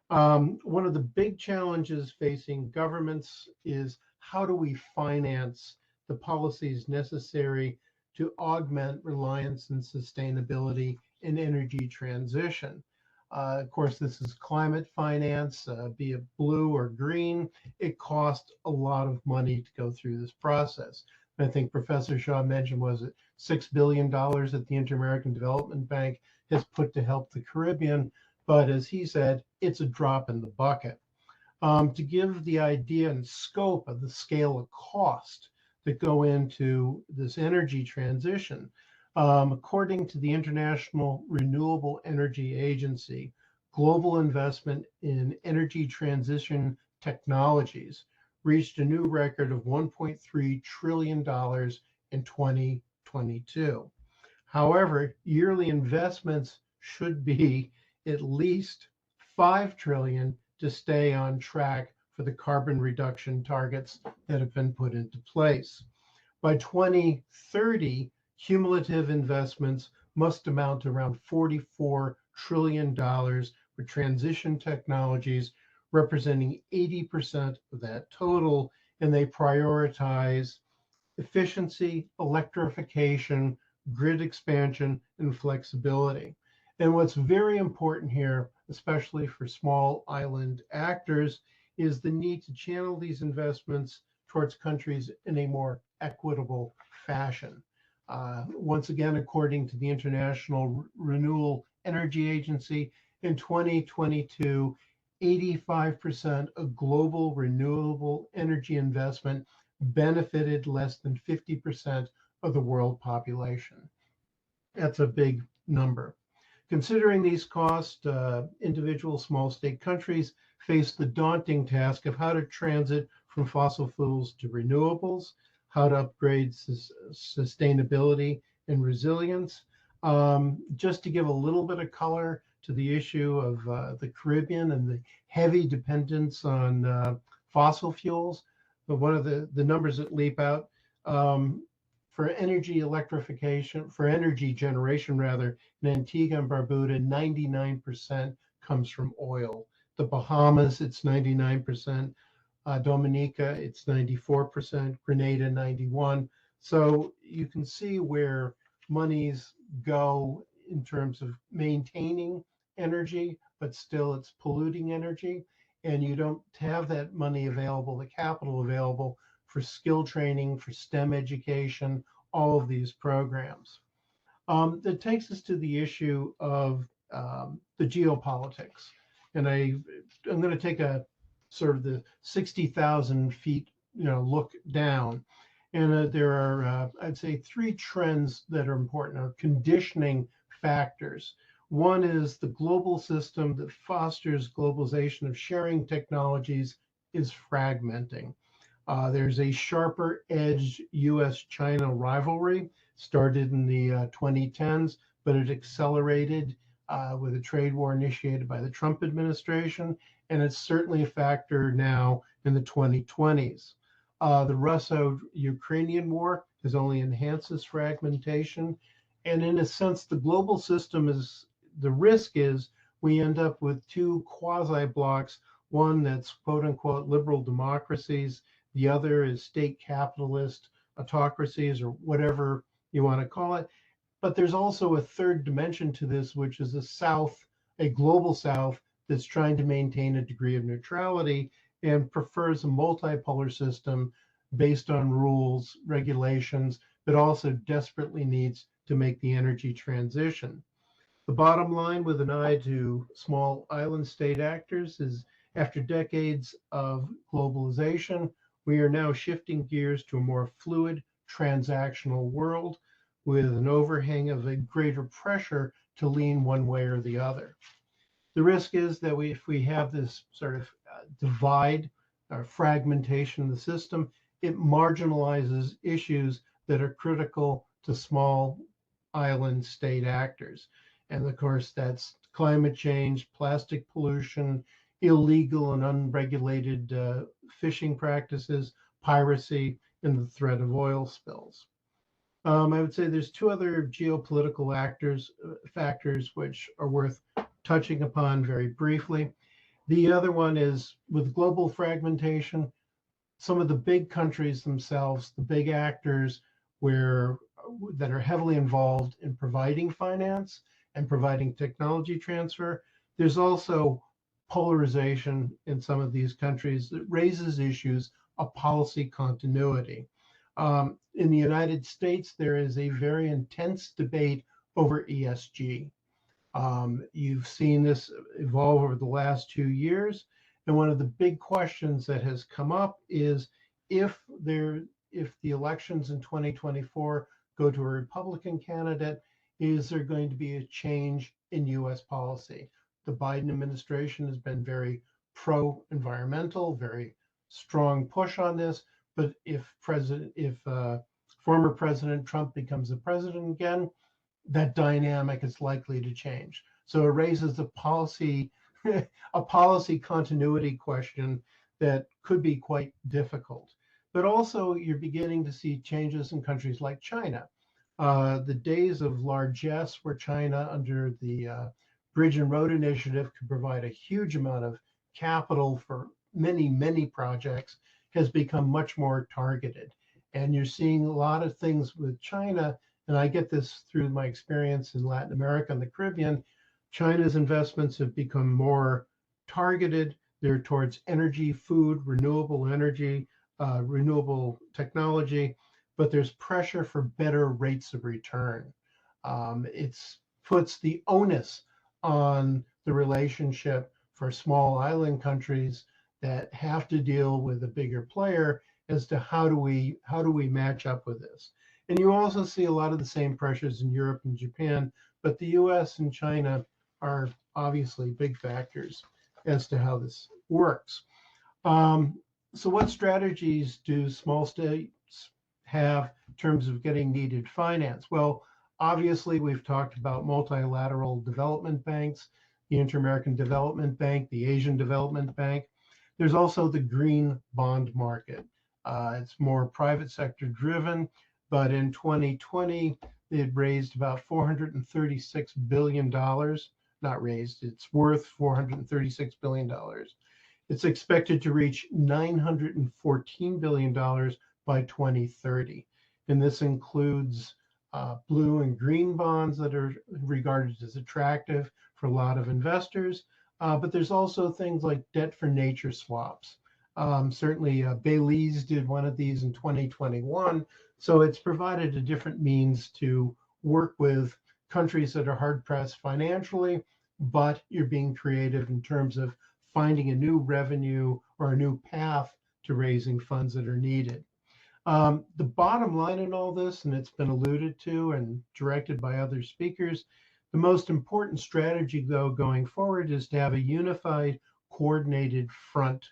One of the big challenges facing governments is how do we finance the policies necessary to augment reliance and sustainability in energy transition? Of course, this is climate finance, be it blue or green. It costs a lot of money to go through this process. I think Professor Shaw mentioned, was it $6 billion that the Inter-American Development Bank has put to help the Caribbean. But as he said, it's a drop in the bucket. To give the idea and scope of the scale of cost that go into this energy transition, according to the International Renewable Energy Agency, global investment in energy transition technologies reached a new record of $1.3 trillion in 2022. However, yearly investments should be at least $5 trillion to stay on track for the carbon reduction targets that have been put into place. By 2030, cumulative investments must amount to around $44 trillion for transition technologies, representing 80% of that total, and they prioritize efficiency, electrification, grid expansion, and flexibility. And what's very important here, especially for small island actors, is the need to channel these investments towards countries in a more equitable fashion. Once again, according to the International Renewable Energy Agency, in 2022, 85% of global renewable energy investment benefited less than 50% of the world population. That's a big number. Considering these costs, individual small state countries face the daunting task of how to transit from fossil fuels to renewables, how to upgrade sustainability and resilience. Just to give a little bit of color to the issue of the Caribbean and the heavy dependence on fossil fuels, but one of the numbers that leap out, for energy electrification, for energy generation rather, in Antigua and Barbuda, 99% comes from oil. The Bahamas, it's 99%. Dominica, it's 94%. Grenada, 91%. So you can see where monies go in terms of maintaining energy, but still it's polluting energy. And you don't have that money available, the capital available for skill training, for STEM education, all of these programs. That takes us to the issue of the geopolitics. And I'm going to take a sort of the 60,000 feet look down. And there are, I'd say, three trends that are important, or conditioning factors. One is the global system that fosters globalization of sharing technologies is fragmenting. There's a sharper edged US-China rivalry, started in the 2010s, but it accelerated with a trade war initiated by the Trump administration, and it's certainly a factor now in the 2020s. The Russo-Ukrainian war has only enhanced this fragmentation, and in a sense, the global system the risk is we end up with two quasi-blocks, one that's quote unquote liberal democracies, the other is state capitalist autocracies, or whatever you want to call it. But there's also a third dimension to this, which is a global South that's trying to maintain a degree of neutrality and prefers a multipolar system based on rules, regulations, but also desperately needs to make the energy transition. The bottom line, with an eye to small island state actors, is after decades of globalization, we are now shifting gears to a more fluid, transactional world with an overhang of a greater pressure to lean one way or the other. The risk is that if we have this sort of divide or fragmentation of the system, it marginalizes issues that are critical to small island state actors. And of course, that's climate change, plastic pollution, illegal and unregulated fishing practices, piracy, and the threat of oil spills. I would say there's two other geopolitical factors which are worth touching upon very briefly. The other one is with global fragmentation, some of the big countries themselves, the big actors that are heavily involved in providing finance and providing technology transfer. There's also polarization in some of these countries that raises issues of policy continuity. In the United States, there is a very intense debate over ESG. You've seen this evolve over the last 2 years. And one of the big questions that has come up is if the elections in 2024 go to a Republican candidate, is there going to be a change in US policy? The Biden administration has been very pro-environmental, very strong push on this. But if former President Trump becomes the president again, that dynamic is likely to change. So it raises a policy continuity question that could be quite difficult. But also, you're beginning to see changes in countries like China. The days of largesse, where China, under the Bridge and Road Initiative, could provide a huge amount of capital for many, many projects, has become much more targeted. And you're seeing a lot of things with China, and I get this through my experience in Latin America and the Caribbean. China's investments have become more targeted. They're towards energy, food, renewable energy, renewable technology, but there's pressure for better rates of return. It puts the onus on the relationship for small island countries that have to deal with a bigger player as to how do we match up with this. And you also see a lot of the same pressures in Europe and Japan, but the US and China are obviously big factors as to how this works. So what strategies do small states have in terms of getting needed finance? Well, obviously, we've talked about multilateral development banks, the Inter-American Development Bank, the Asian Development Bank. There's also the green bond market. It's more private sector driven, but in 2020, it raised about $436 billion. Not raised, it's worth $436 billion. It's expected to reach $914 billion by 2030. And this includes blue and green bonds that are regarded as attractive for a lot of investors. But there's also things like debt for nature swaps. Certainly, Belize did one of these in 2021. So it's provided a different means to work with countries that are hard pressed financially, but you're being creative in terms of finding a new revenue or a new path to raising funds that are needed. The bottom line in all this, and it's been alluded to and directed by other speakers, the most important strategy, though, going forward is to have a unified, coordinated front.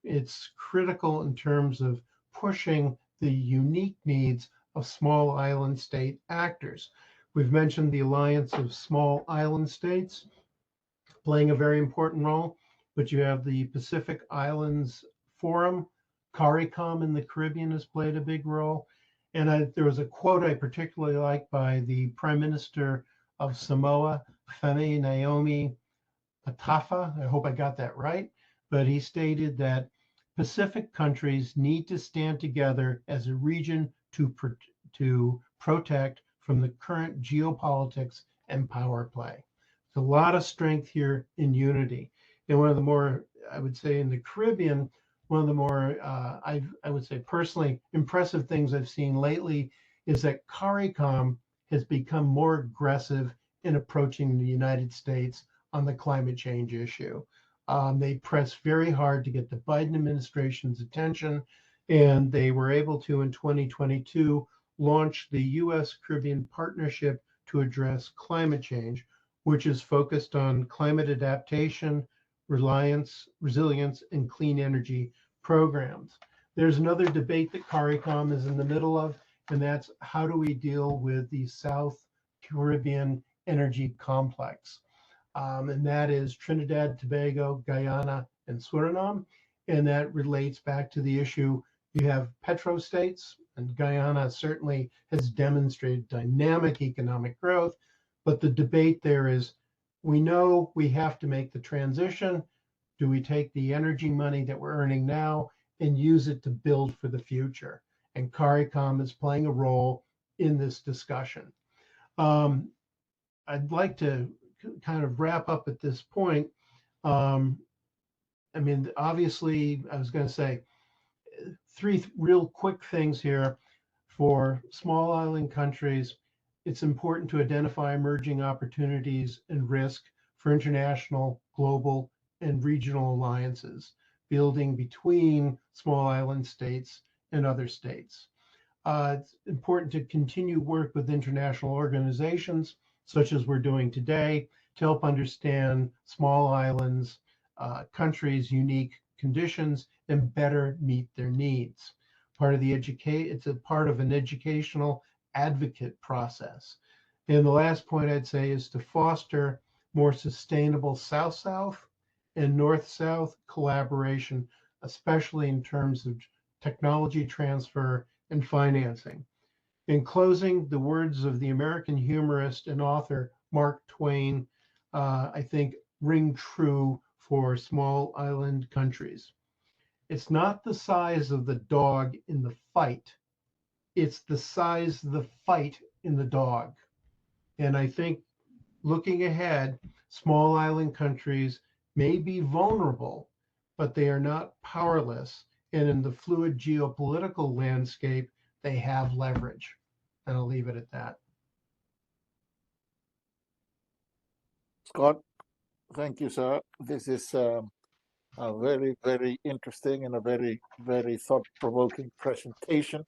It's critical in terms of pushing the unique needs of small island state actors. We've mentioned the Alliance of Small Island States playing a very important role, but you have the Pacific Islands Forum. CARICOM in the Caribbean has played a big role. And there was a quote I particularly liked by the Prime Minister of Samoa, Femi Naomi Atafa. I hope I got that right. But he stated that Pacific countries need to stand together as a region to protect from the current geopolitics and power play. There's a lot of strength here in unity. And one of the more, I would say, in the Caribbean, one of the more, I would say personally impressive things I've seen lately is that CARICOM has become more aggressive in approaching the United States on the climate change issue. They pressed very hard to get the Biden administration's attention, and they were able to, in 2022, launch the U.S. Caribbean Partnership to Address Climate Change, which is focused on climate adaptation, resilience, and clean energy programs. There's another debate that CARICOM is in the middle of, and that's how do we deal with the South Caribbean energy complex? And that is Trinidad, Tobago, Guyana, and Suriname. And that relates back to the issue. You have petrostates, and Guyana certainly has demonstrated dynamic economic growth. But the debate there is, we know we have to make the transition. Do we take the energy money that we're earning now and use it to build for the future? And CARICOM is playing a role in this discussion. I'd like to kind of wrap up at this point. I mean, obviously, I was going to say three real quick things here. For small island countries, it's important to identify emerging opportunities and risk for international, global, and regional alliances, building between small island states and other states. It's important to continue work with international organizations, such as we're doing today, to help understand small islands, countries' unique conditions, and better meet their needs. It's a part of an educational advocate process. And the last point I'd say is to foster more sustainable South-South and North-South collaboration, especially in terms of technology transfer and financing. In closing, the words of the American humorist and author Mark Twain, I think, ring true for small island countries. It's not the size of the dog in the fight, it's the size of the fight in the dog. And I think looking ahead, small island countries may be vulnerable, but they are not powerless. And in the fluid geopolitical landscape, they have leverage. And I'll leave it at that. Scott, thank you, sir. This is a very, very interesting and a very, very thought-provoking presentation.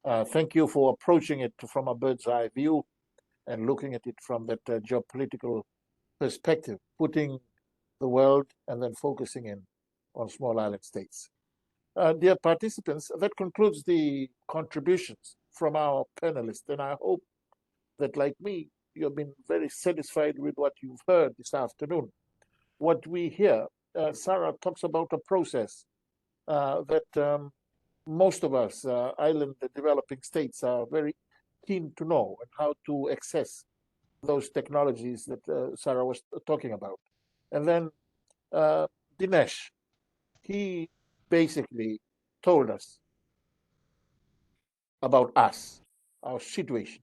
Thank you for approaching it from a bird's eye view and looking at it from that geopolitical perspective, putting the world and then focusing in on small island states. Dear participants, that concludes the contributions from our panelists, and I hope that, like me, you have been very satisfied with what you've heard this afternoon. What we hear, Sarah talks about a process that most of us, island developing states, are very keen to know and how to access those technologies that Sarah was talking about. And then Dinesh, he basically told us about us, our situation,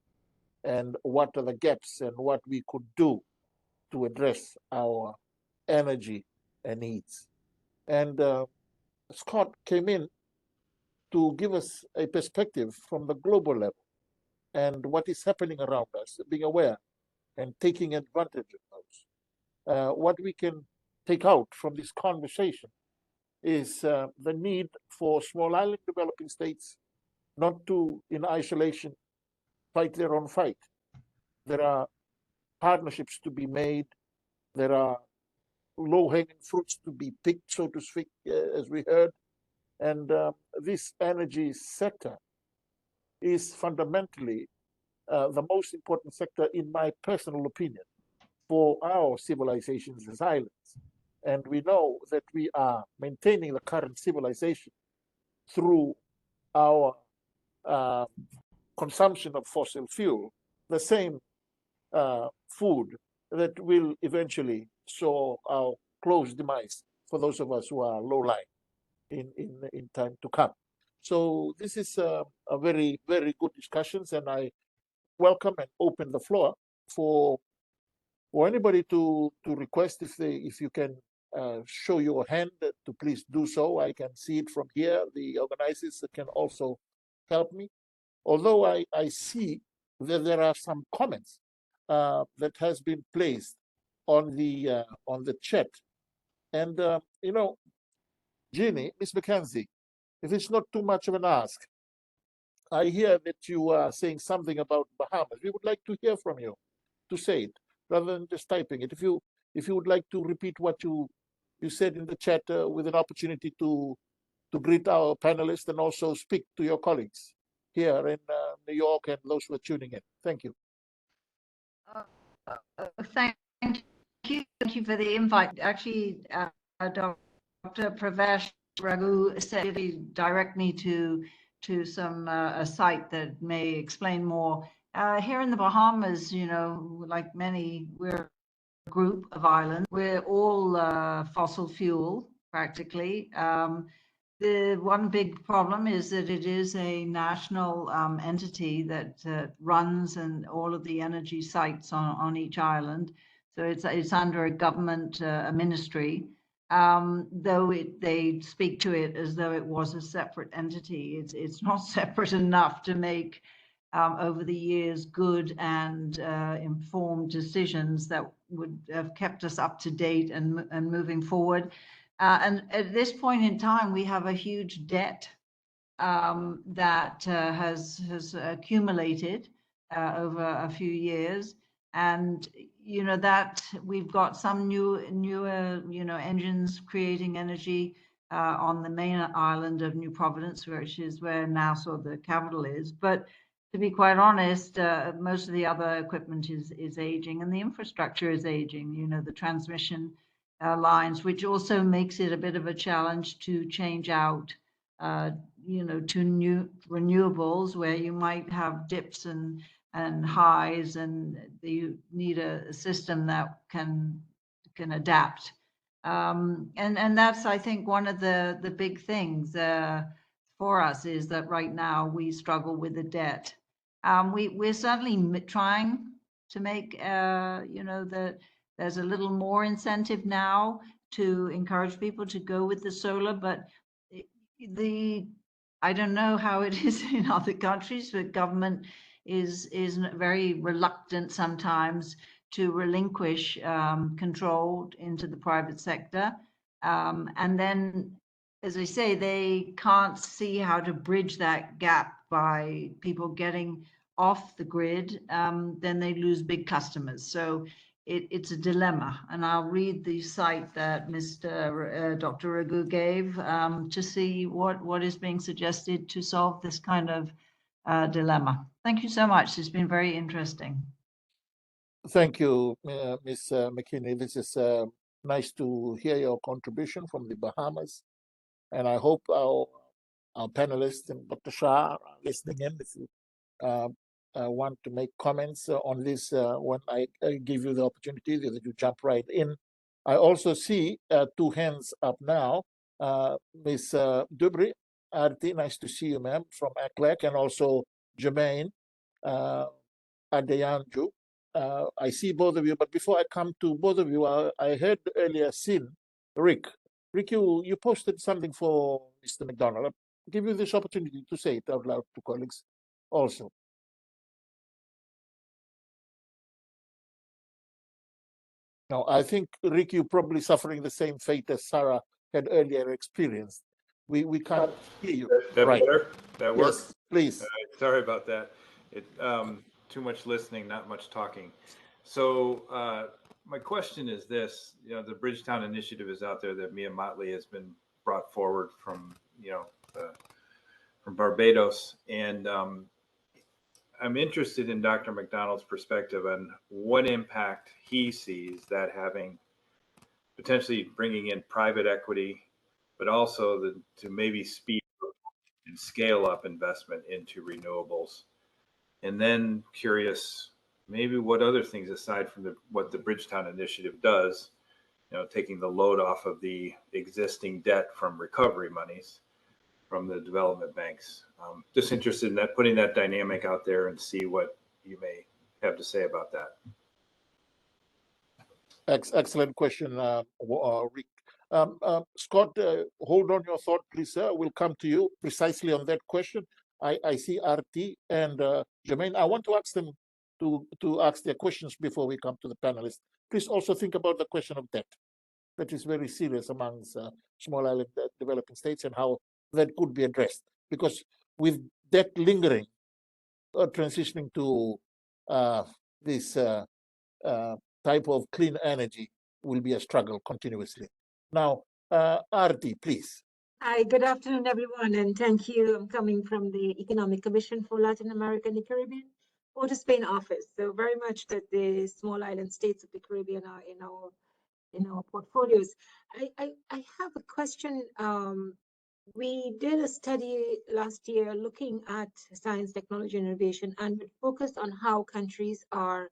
and what are the gaps and what we could do to address our energy needs. And Scott came in to give us a perspective from the global level and what is happening around us, being aware and taking advantage of those. What we can take out from this conversation is the need for small island developing states not to, in isolation, fight their own fight. There are partnerships to be made. There are low-hanging fruits to be picked, so to speak, as we heard. And this energy sector is fundamentally the most important sector, in my personal opinion, for our civilizations as islands. And we know that we are maintaining the current civilization through our consumption of fossil fuel, the same food that will eventually show our close demise for those of us who are low-lying in time to come. So this is a very, very good discussions, and I welcome and open the floor for anybody to request if you can show your hand to please do so. I can see it from here. The organizers can also help me. Although I see that there are some comments that has been placed on the chat, and you know, Jeannie, Miss Mackenzie, if it's not too much of an ask, I hear that you are saying something about Bahamas. We would like to hear from you to say it rather than just typing it. If you would like to repeat what you said in the chat with an opportunity to greet our panelists and also speak to your colleagues here in New York and those who are tuning in. Thank you. Thank you. Thank you for the invite. Actually, Dr. Pravesh Raghu said he direct me to some a site that may explain more. Here in the Bahamas, you know, like many, we're a group of islands. We're all fossil fuel practically. The one big problem is that it is a national entity that runs and all of the energy sites on each island. So it's under a government a ministry, though they speak to it as though it was a separate entity. It's not separate enough to make over the years good and informed decisions that would have kept us up to date and moving forward. And at this point in time, we have a huge debt that has accumulated over a few years, and you know that we've got some newer engines creating energy on the main island of New Providence, which is where Nassau, the capital, is. But to be quite honest, most of the other equipment is aging, and the infrastructure is aging. You know, the transmission lines, which also makes it a bit of a challenge to change out, you know, to new renewables where you might have dips and highs, and you need a system that can adapt. And that's, I think, one of the big things for us is that right now we struggle with the debt. We're certainly trying to make, you know, there's a little more incentive now to encourage people to go with the solar, but I don't know how it is in other countries, but government is very reluctant sometimes to relinquish control into the private sector. And then, as I say, they can't see how to bridge that gap by people getting off the grid, then they lose big customers. So it's a dilemma. And I'll read the site that Dr. Raghu gave to see what is being suggested to solve this kind of dilemma. Thank you so much. It's been very interesting. Thank you, Ms. McKinney. This is nice to hear your contribution from the Bahamas. And I hope our panelists and Dr. Shah are listening in. If you want to make comments on this when I give you the opportunity, that you jump right in. I also see two hands up now. Ms. Dubri Arti, nice to see you, ma'am, from ACLEC, and also Jermaine Adeyanju. I see both of you, but before I come to both of you, I heard earlier Rick, you posted something for Mr. McDonald. I'll give you this opportunity to say it out loud to colleagues also. Now, I think, Rick, you're probably suffering the same fate as Sarah had earlier experienced. We can't hear you. That Right. better? That works? Yes, please. Sorry about that. Too much listening, not much talking. So my question is this: the Bridgetown Initiative is out there that Mia Motley has been brought forward from from Barbados, and I'm interested in Dr. McDonald's perspective on what impact he sees that having, potentially bringing in private equity, but also to maybe speed and scale up investment into renewables. And then curious, maybe what other things aside from what the Bridgetown Initiative does, taking the load off of the existing debt from recovery monies from the development banks. Just interested in that, putting that dynamic out there and see what you may have to say about that. Excellent question, Rick. Scott, hold on your thought, please, sir. We'll come to you precisely on that question. I see RT and Jermaine. I want to ask them to ask their questions before we come to the panelists. Please also think about the question of debt. That is very serious amongst small island developing states, and how that could be addressed. Because with debt lingering, transitioning to this type of clean energy will be a struggle continuously. Now, Arti, please. Hi, good afternoon, everyone, and thank you. I'm coming from the Economic Commission for Latin America and the Caribbean, Port of Spain office. So very much that the small island states of the Caribbean are in our portfolios. I have a question. We did a study last year looking at science, technology, and innovation, and focused on how countries are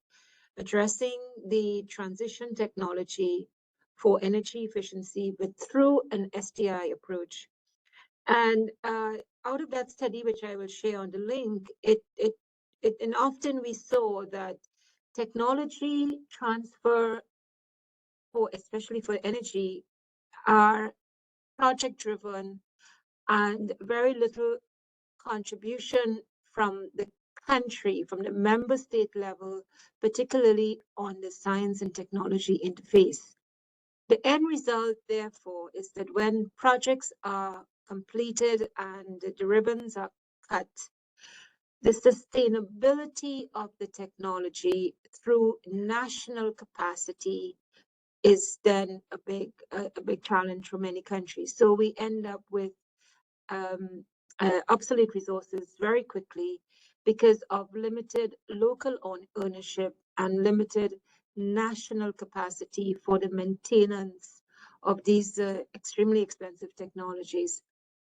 addressing the transition technology for energy efficiency, but through an STI approach. And out of that study, which I will share on the link, and often we saw that technology transfer, especially for energy, are project driven and very little contribution from the country, from the member state level, particularly on the science and technology interface. The end result, therefore, is that when projects are completed and the ribbons are cut, the sustainability of the technology through national capacity is then a big challenge for many countries. So we end up with obsolete resources very quickly because of limited local ownership and limited national capacity for the maintenance of these extremely expensive technologies.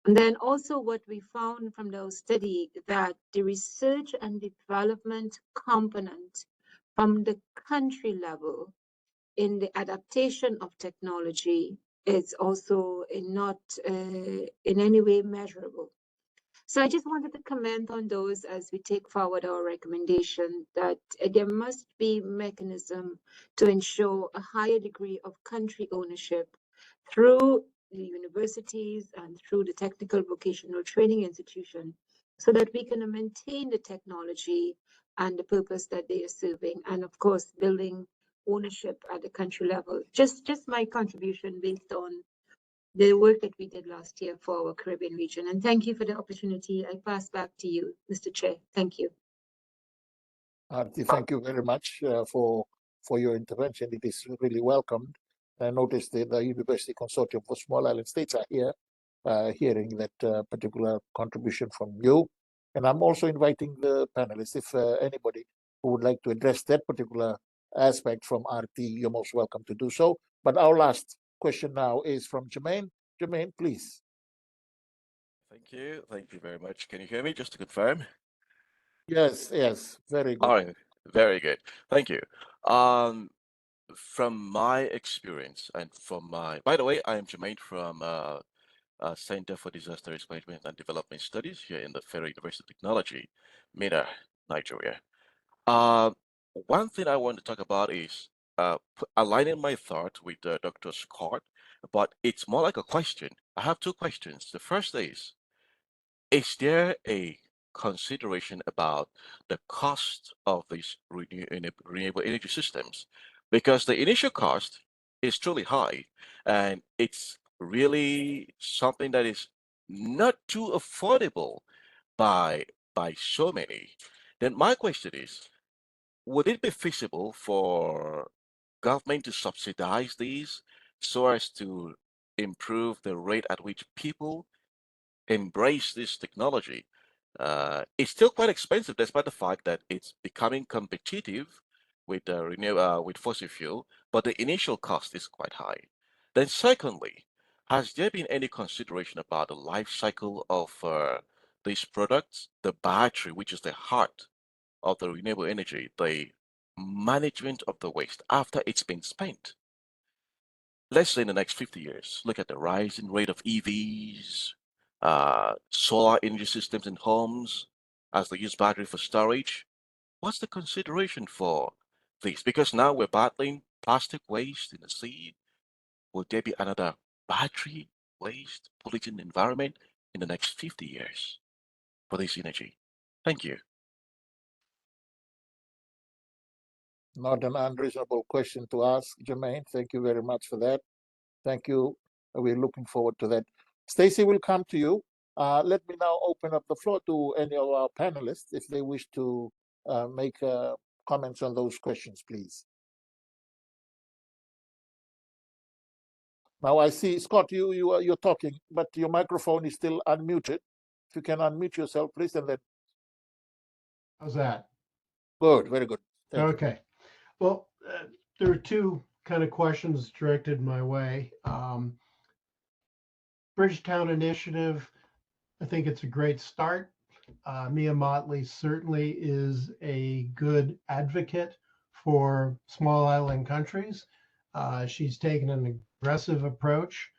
And then also what we found from those study that the research and development component from the country level in the adaptation of technology is also not in any way measurable. So I just wanted to comment on those as we take forward our recommendation that there must be mechanism to ensure a higher degree of country ownership through the universities and through the technical vocational training institution, so that we can maintain the technology and the purpose that they are serving, and of course building ownership at the country level. Just my contribution based on the work that we did last year for our Caribbean region. And thank you for the opportunity. I pass back to you, Mr. Chair. Thank you. Arti, thank you very much for your intervention. It is really welcomed. I noticed that the University Consortium for Small Island States are here, hearing that particular contribution from you. And I'm also inviting the panelists, if anybody who would like to address that particular aspect from RT, you're most welcome to do so. But our last question now is from Jermaine. Jermaine, please. Thank you. Thank you very much. Can you hear me, just to confirm? Yes, very good. All right, very good. Thank you. From my experience and from by the way, I am Jermaine from Center for Disaster Risk Management and Development Studies here in the Federal University of Technology, Mina, Nigeria. One thing I want to talk about is aligning my thought with Dr. Scott, but it's more like a question. I have two questions. The first is there a consideration about the cost of these renewable energy systems? Because the initial cost is truly high, and it's really something that is not too affordable by so many, then my question is, would it be feasible for government to subsidize these so as to improve the rate at which people embrace this technology? It's still quite expensive, despite the fact that it's becoming competitive with with fossil fuel, but the initial cost is quite high. Then, secondly, has there been any consideration about the life cycle of these products, the battery, which is the heart of the renewable energy, the management of the waste after it's been spent? Let's say in the next 50 years, look at the rising rate of EVs, solar energy systems in homes as they use battery for storage. What's the consideration for this? Because now we're battling plastic waste in the sea. Will there be another battery waste polluting the environment in the next 50 years for this energy? Thank you. Not an unreasonable question to ask, Jermaine. Thank you very much for that. Thank you. We're looking forward to that. Stacy will come to you. Let me now open up the floor to any of our panelists if they wish to make comments on those questions, please. Now I see, Scott, you're talking, but your microphone is still unmuted. If you can unmute yourself, please, and then. How's that? Good, very good. Thank you. Okay. Well, there are two kind of questions directed my way. Bridgetown Initiative, I think it's a great start. Mia Motley certainly is a good advocate for small island countries. She's taken an aggressive approach.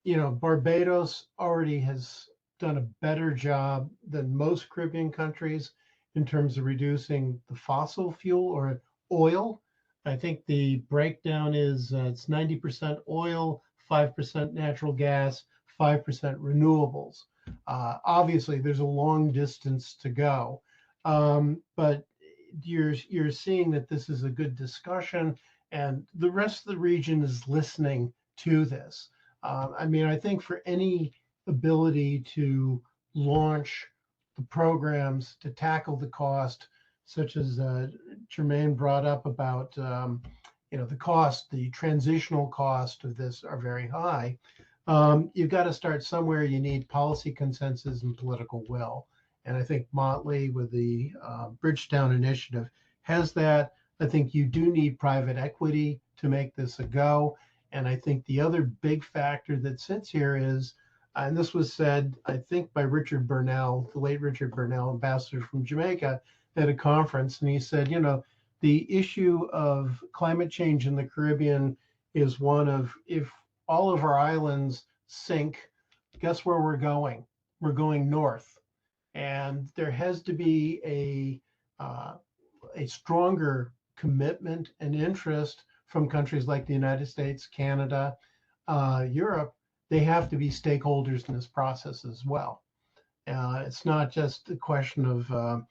Barbados already has done a better job than most Caribbean countries in terms of reducing the fossil fuel or oil. I think the breakdown is it's 90% oil, 5% natural gas, 5% renewables. Obviously, there's a long distance to go, but you're seeing that this is a good discussion, and the rest of the region is listening to this. I think for any ability to launch the programs to tackle the cost, such as Jermaine brought up about, the cost, the transitional cost of this are very high. You've got to start somewhere. You need policy consensus and political will. And I think Motley with the Bridgetown Initiative has that. I think you do need private equity to make this a go. And I think the other big factor that sits here is, and this was said, I think, by Richard Burnell, the late Richard Burnell, ambassador from Jamaica, at a conference. And he said, the issue of climate change in the Caribbean is one of, if all of our islands sink, guess where we're going? We're going north. And there has to be a stronger commitment and interest from countries like the United States, Canada, Europe. They have to be stakeholders in this process as well. It's not just a question of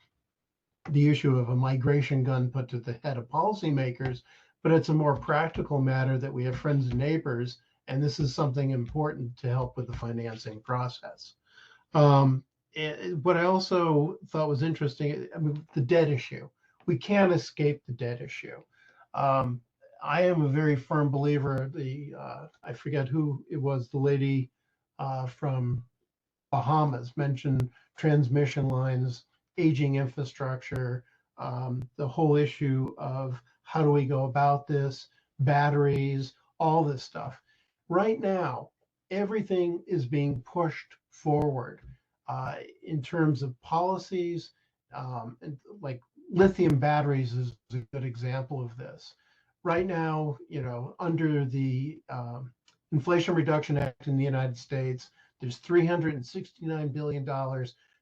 the issue of a migration gun put to the head of policymakers, but it's a more practical matter that we have friends and neighbors, and this is something important to help with the financing process. What I also thought was interesting, the debt issue. We can't escape the debt issue. I am a very firm believer. I forget who it was, the lady from Bahamas mentioned transmission lines, aging infrastructure, the whole issue of how do we go about this, batteries, all this stuff. Right now, everything is being pushed forward in terms of policies, and like lithium batteries is a good example of this. Right now, under the Inflation Reduction Act in the United States, there's $369 billion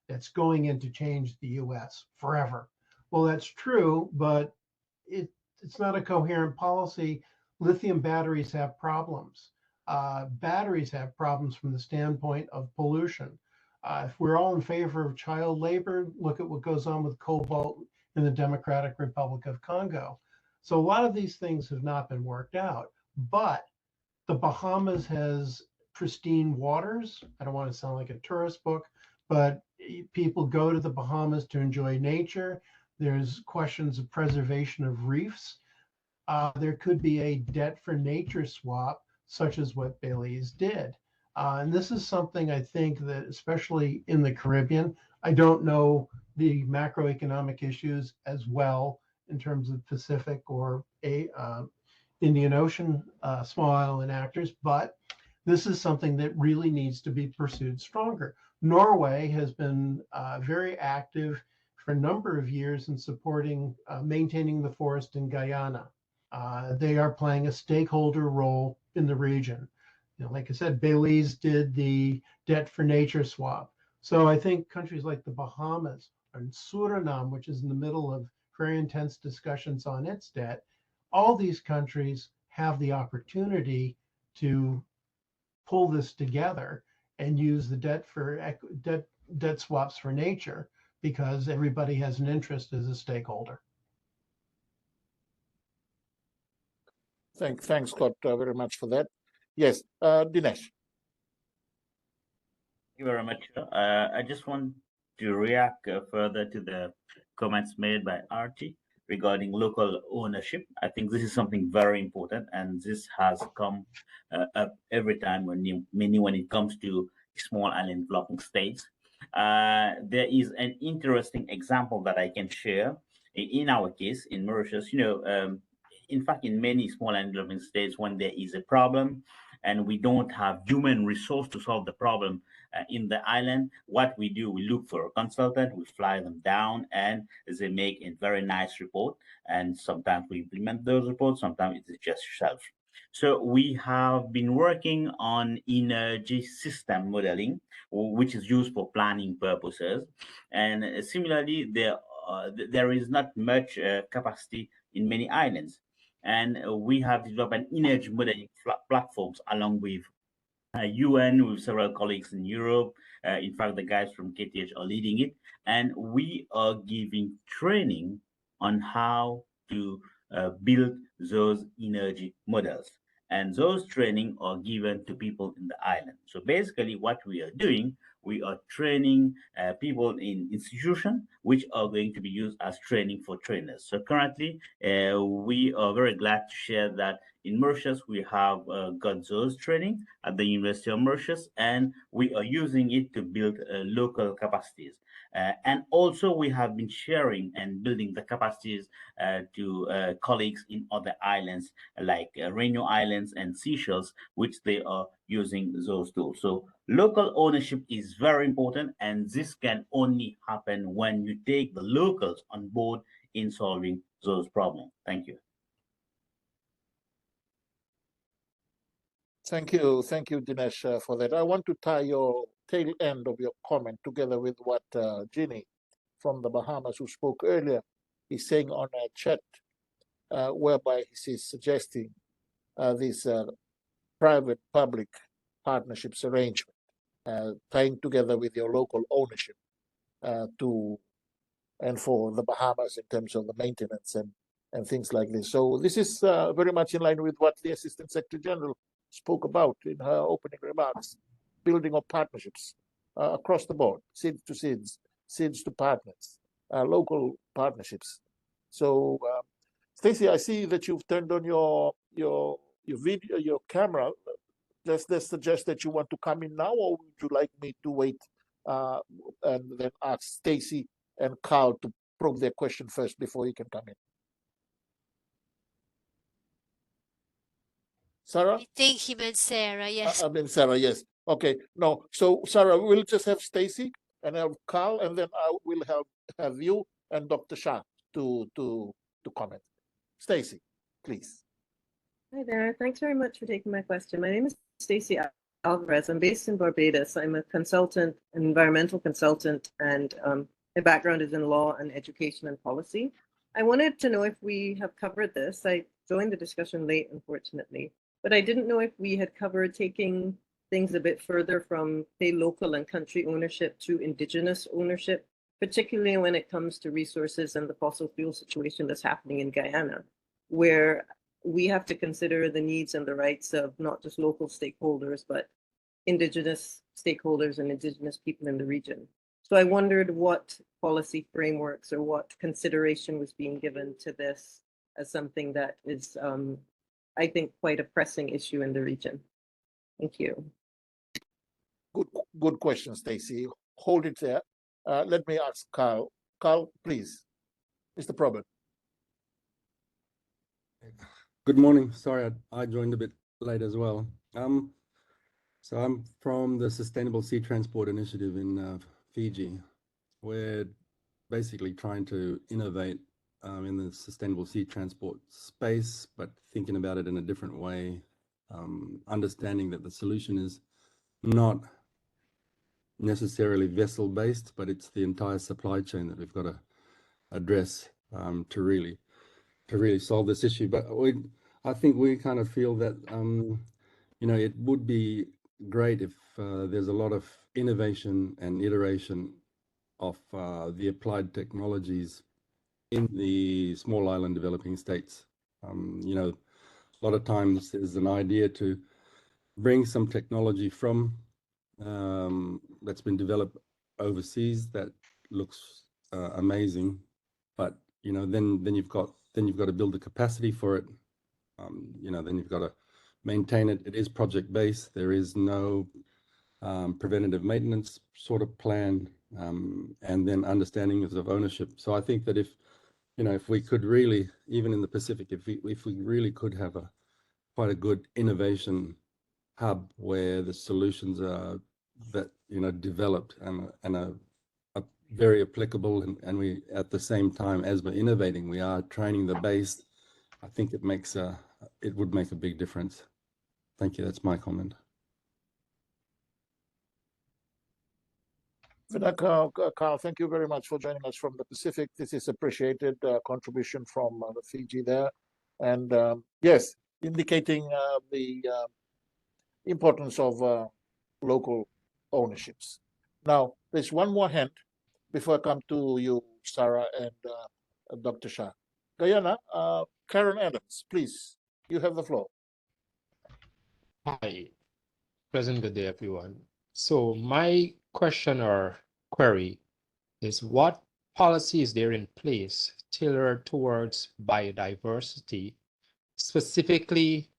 that's going in to change the US forever. Well, that's true, but it's not a coherent policy. Lithium batteries have problems. Batteries have problems from the standpoint of pollution. If we're all in favor of child labor, look at what goes on with cobalt in the Democratic Republic of Congo. So a lot of these things have not been worked out, but The Bahamas has pristine waters. I don't want to sound like a tourist book, but people go to the Bahamas to enjoy nature. There's questions of preservation of reefs. There could be a debt for nature swap, such as what Belize did. And this is something I think that, especially in the Caribbean, I don't know the macroeconomic issues as well in terms of Pacific or Indian Ocean small island actors, but this is something that really needs to be pursued stronger. Norway has been very active for a number of years in supporting maintaining the forest in Guyana. They are playing a stakeholder role in the region. Like I said, Belize did the debt for nature swap. So I think countries like the Bahamas and Suriname, which is in the middle of very intense discussions on its debt, all these countries have the opportunity to pull this together and use the debt swaps for nature, because everybody has an interest as a stakeholder. Thanks, Scott, very much for that. Yes, Dinesh. Thank you very much. I just want to react further to the comments made by Archie regarding local ownership. I think this is something very important, and this has come up every time when it comes to small island developing states. There is an interesting example that I can share in our case in Mauritius. In fact, in many small island developing states, when there is a problem and we don't have human resource to solve the problem in the island, what we do, we look for a consultant, we fly them down, and they make a very nice report. And sometimes we implement those reports, sometimes it's just shelf. So we have been working on energy system modeling, which is used for planning purposes. And similarly, there is not much capacity in many islands. And we have developed an energy modeling platforms along with UN, with several colleagues in Europe. In fact, the guys from KTH are leading it. And we are giving training on how to build those energy models. And those training are given to people in the island. So basically what we are doing, we are training people in institutions which are going to be used as training for trainers. So currently, we are very glad to share that in Mauritius, we have got those training at the University of Mauritius, and we are using it to build local capacities. And also, we have been sharing and building the capacities to colleagues in other islands like Réunion Islands and Seychelles, which they are using those tools. So local ownership is very important, and this can only happen when you take the locals on board in solving those problems. Thank you. Thank you, Dinesh, for that. I want to tie your tail end of your comment together with what Ginny from the Bahamas, who spoke earlier, is saying on a chat, whereby he's suggesting this private-public partnerships arrangement, tying together with your local ownership and for the Bahamas in terms of the maintenance and things like this. So this is very much in line with what the Assistant Secretary General spoke about in her opening remarks, building of partnerships across the board, seeds to seeds, seeds to partners, local partnerships. So, Stacey, I see that you've turned on your video, your camera. Does this suggest that you want to come in now, or would you like me to wait and then ask Stacey and Carl to probe their question first before you can come in? Sarah? I think he meant Sarah, yes. I mean, Sarah, yes. Okay, no. So, Sarah, we'll just have Stacey and have Carl, and then I will have you and Dr. Shah to comment. Stacey, please. Hi there. Thanks very much for taking my question. My name is Stacey Alvarez. I'm based in Barbados. I'm a consultant, an environmental consultant, and my background is in law and education and policy. I wanted to know if we have covered this. I joined the discussion late, unfortunately, but I didn't know if we had covered taking things a bit further from, say, local and country ownership to indigenous ownership, particularly when it comes to resources and the fossil fuel situation that's happening in Guyana, where we have to consider the needs and the rights of not just local stakeholders, but indigenous stakeholders and indigenous people in the region. So I wondered what policy frameworks or what consideration was being given to this as something that is, I think, quite a pressing issue in the region. Thank you. Good question, Stacy. Hold it there. Let me ask Carl. Carl, please. Mr. Probert. Good morning. Sorry, I joined a bit late as well. So I'm from the Sustainable Sea Transport Initiative in Fiji. We're basically trying to innovate in the sustainable sea transport space, but thinking about it in a different way, understanding that the solution is not necessarily vessel-based, but it's the entire supply chain that we've got to address to really solve this issue. But I think we kind of feel that you know, it would be great if there's a lot of innovation and iteration of the applied technologies in the small island developing states. You know, a lot of times there's an idea to bring some technology from that's been developed overseas that looks amazing, but you know, then you've got to build the capacity for it. You know, then you've got to maintain it. It is project based. There is no preventative maintenance sort of plan, and then understandings of ownership. So I think that if, you know, if we could really, even in the Pacific, if we really could have quite a good innovation hub where the solutions are that, you know, developed and are very applicable, and we at the same time as we're innovating, we are training the base. I think it would make a big difference. Thank you. That's my comment. Carl, thank you very much for joining us from the Pacific. This is appreciated contribution from Fiji there, and yes, indicating the importance of local ownerships. Now, there's one more hand before I come to you, Sarah and Dr. Shah. Guyana, Karen Adams, please, you have the floor. Hi, present good day, everyone. So my question or query is, what policy is there in place tailored towards biodiversity, specifically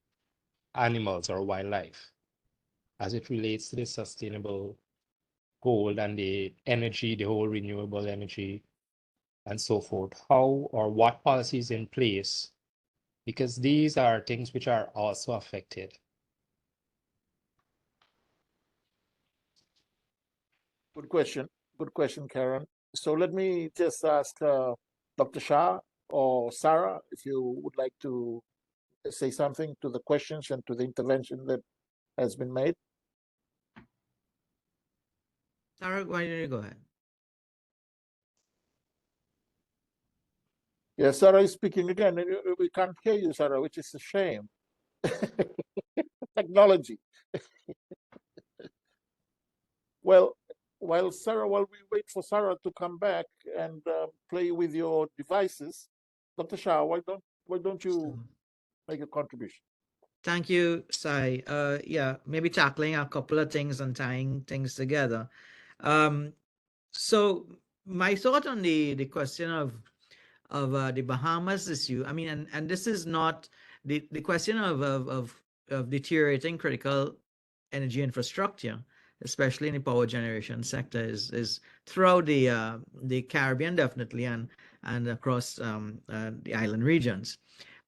animals or wildlife, as it relates to the sustainable goal and the energy, the whole renewable energy and so forth? How or what policies in place? Because these are things which are also affected. Good question, Karen. So let me just ask Dr. Shah or Sarah if you would like to say something to the questions and to the intervention that has been made. Sarah, why don't you go ahead? Yeah, Sarah is speaking again. We can't hear you, Sarah, which is a shame. Technology. Well, while we wait for Sarah to come back and play with your devices, Dr. Shah, why don't you make a contribution? Thank you, Sai. Yeah, maybe tackling a couple of things and tying things together. So my thought on the question of the Bahamas issue, I mean, and this is not the question of deteriorating critical energy infrastructure, especially in the power generation sector, is throughout the Caribbean definitely, and across the island regions.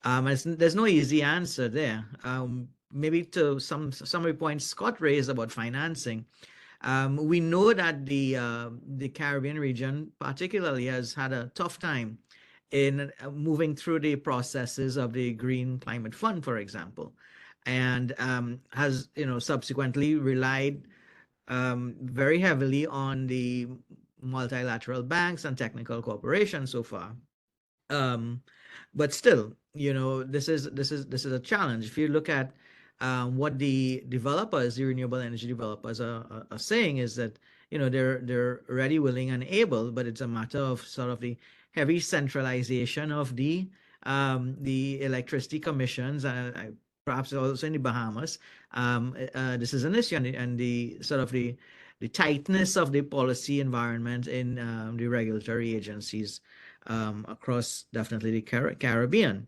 There's no easy answer there. Maybe to some of the points Scott raised about financing. We know that the Caribbean region particularly has had a tough time in moving through the processes of the Green Climate Fund, for example, and has, you know, subsequently relied very heavily on the multilateral banks and technical cooperation so far. But still, you know, this is a challenge. If you look at what the developers, the renewable energy developers are saying, is that, you know, they're ready, willing, and able, but it's a matter of sort of the heavy centralization of the the electricity commissions, perhaps also in the Bahamas, this is an issue, and the sort of the tightness of the policy environment in the regulatory agencies across definitely the Caribbean.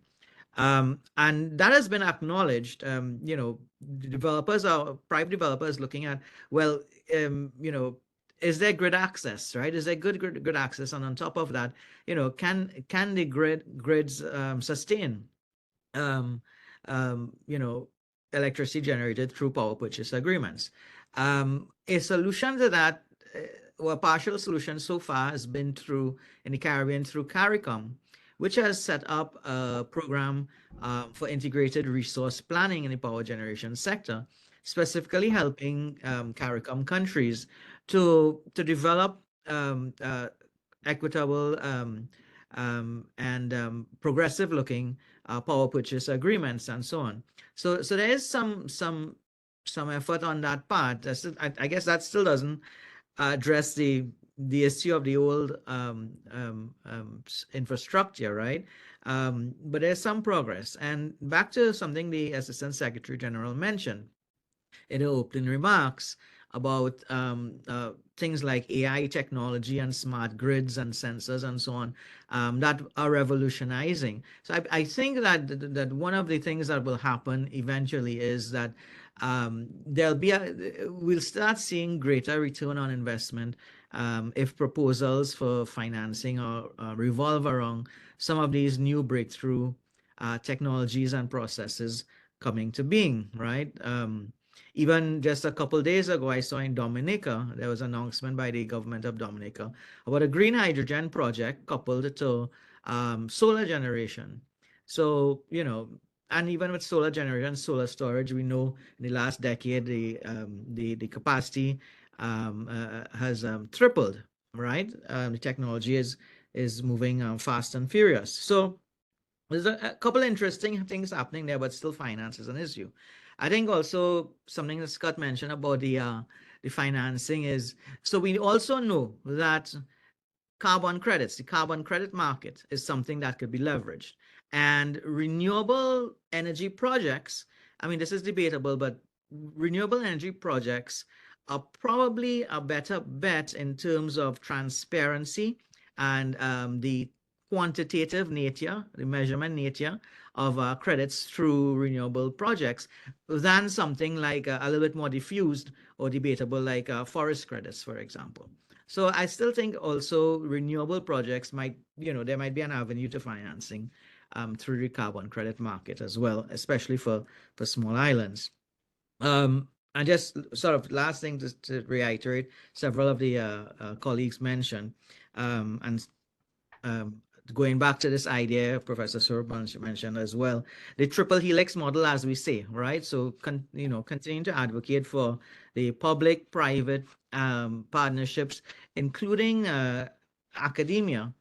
And that has been acknowledged. You know, private developers looking at, well, you know, is there grid access, right? Is there good access? And on top of that, you know, can the grids sustain, you know, electricity generated through power purchase agreements? A solution to that, or a partial solution so far, has been through, in the Caribbean, through CARICOM, which has set up a program for integrated resource planning in the power generation sector, specifically helping CARICOM countries to develop equitable and progressive-looking power purchase agreements and so on. So there is some effort on that part. I guess that still doesn't address the issue of the old infrastructure, right? But there's some progress. And back to something the Assistant Secretary General mentioned in her opening remarks about things like AI technology and smart grids and sensors and so on that are revolutionizing. So I think that one of the things that will happen eventually is that we'll start seeing greater return on investment if proposals for financing or revolve around some of these new breakthrough technologies and processes coming to being, right? Even just a couple of days ago, I saw in Dominica, there was an announcement by the government of Dominica about a green hydrogen project coupled to solar generation. So, you know, and even with solar generation, solar storage, we know in the last decade, the capacity has tripled, right? The technology is moving fast and furious. So there's a couple of interesting things happening there, but still finance is an issue. I think also something that Scott mentioned about the financing is, so we also know that carbon credits, the carbon credit market, is something that could be leveraged. And renewable energy projects, I mean, this is debatable, but renewable energy projects are probably a better bet in terms of transparency and the quantitative nature, the measurement nature of credits through renewable projects than something like a little bit more diffused or debatable like forest credits, for example. So I still think also renewable projects might, you know, there might be an avenue to financing through the carbon credit market as well, especially for small islands. And just sort of last thing to reiterate, several of the colleagues mentioned, and going back to this idea Professor Swarup mentioned as well, the triple helix model, as we say, right? So, you know, continue to advocate for the public-private partnerships, including academia,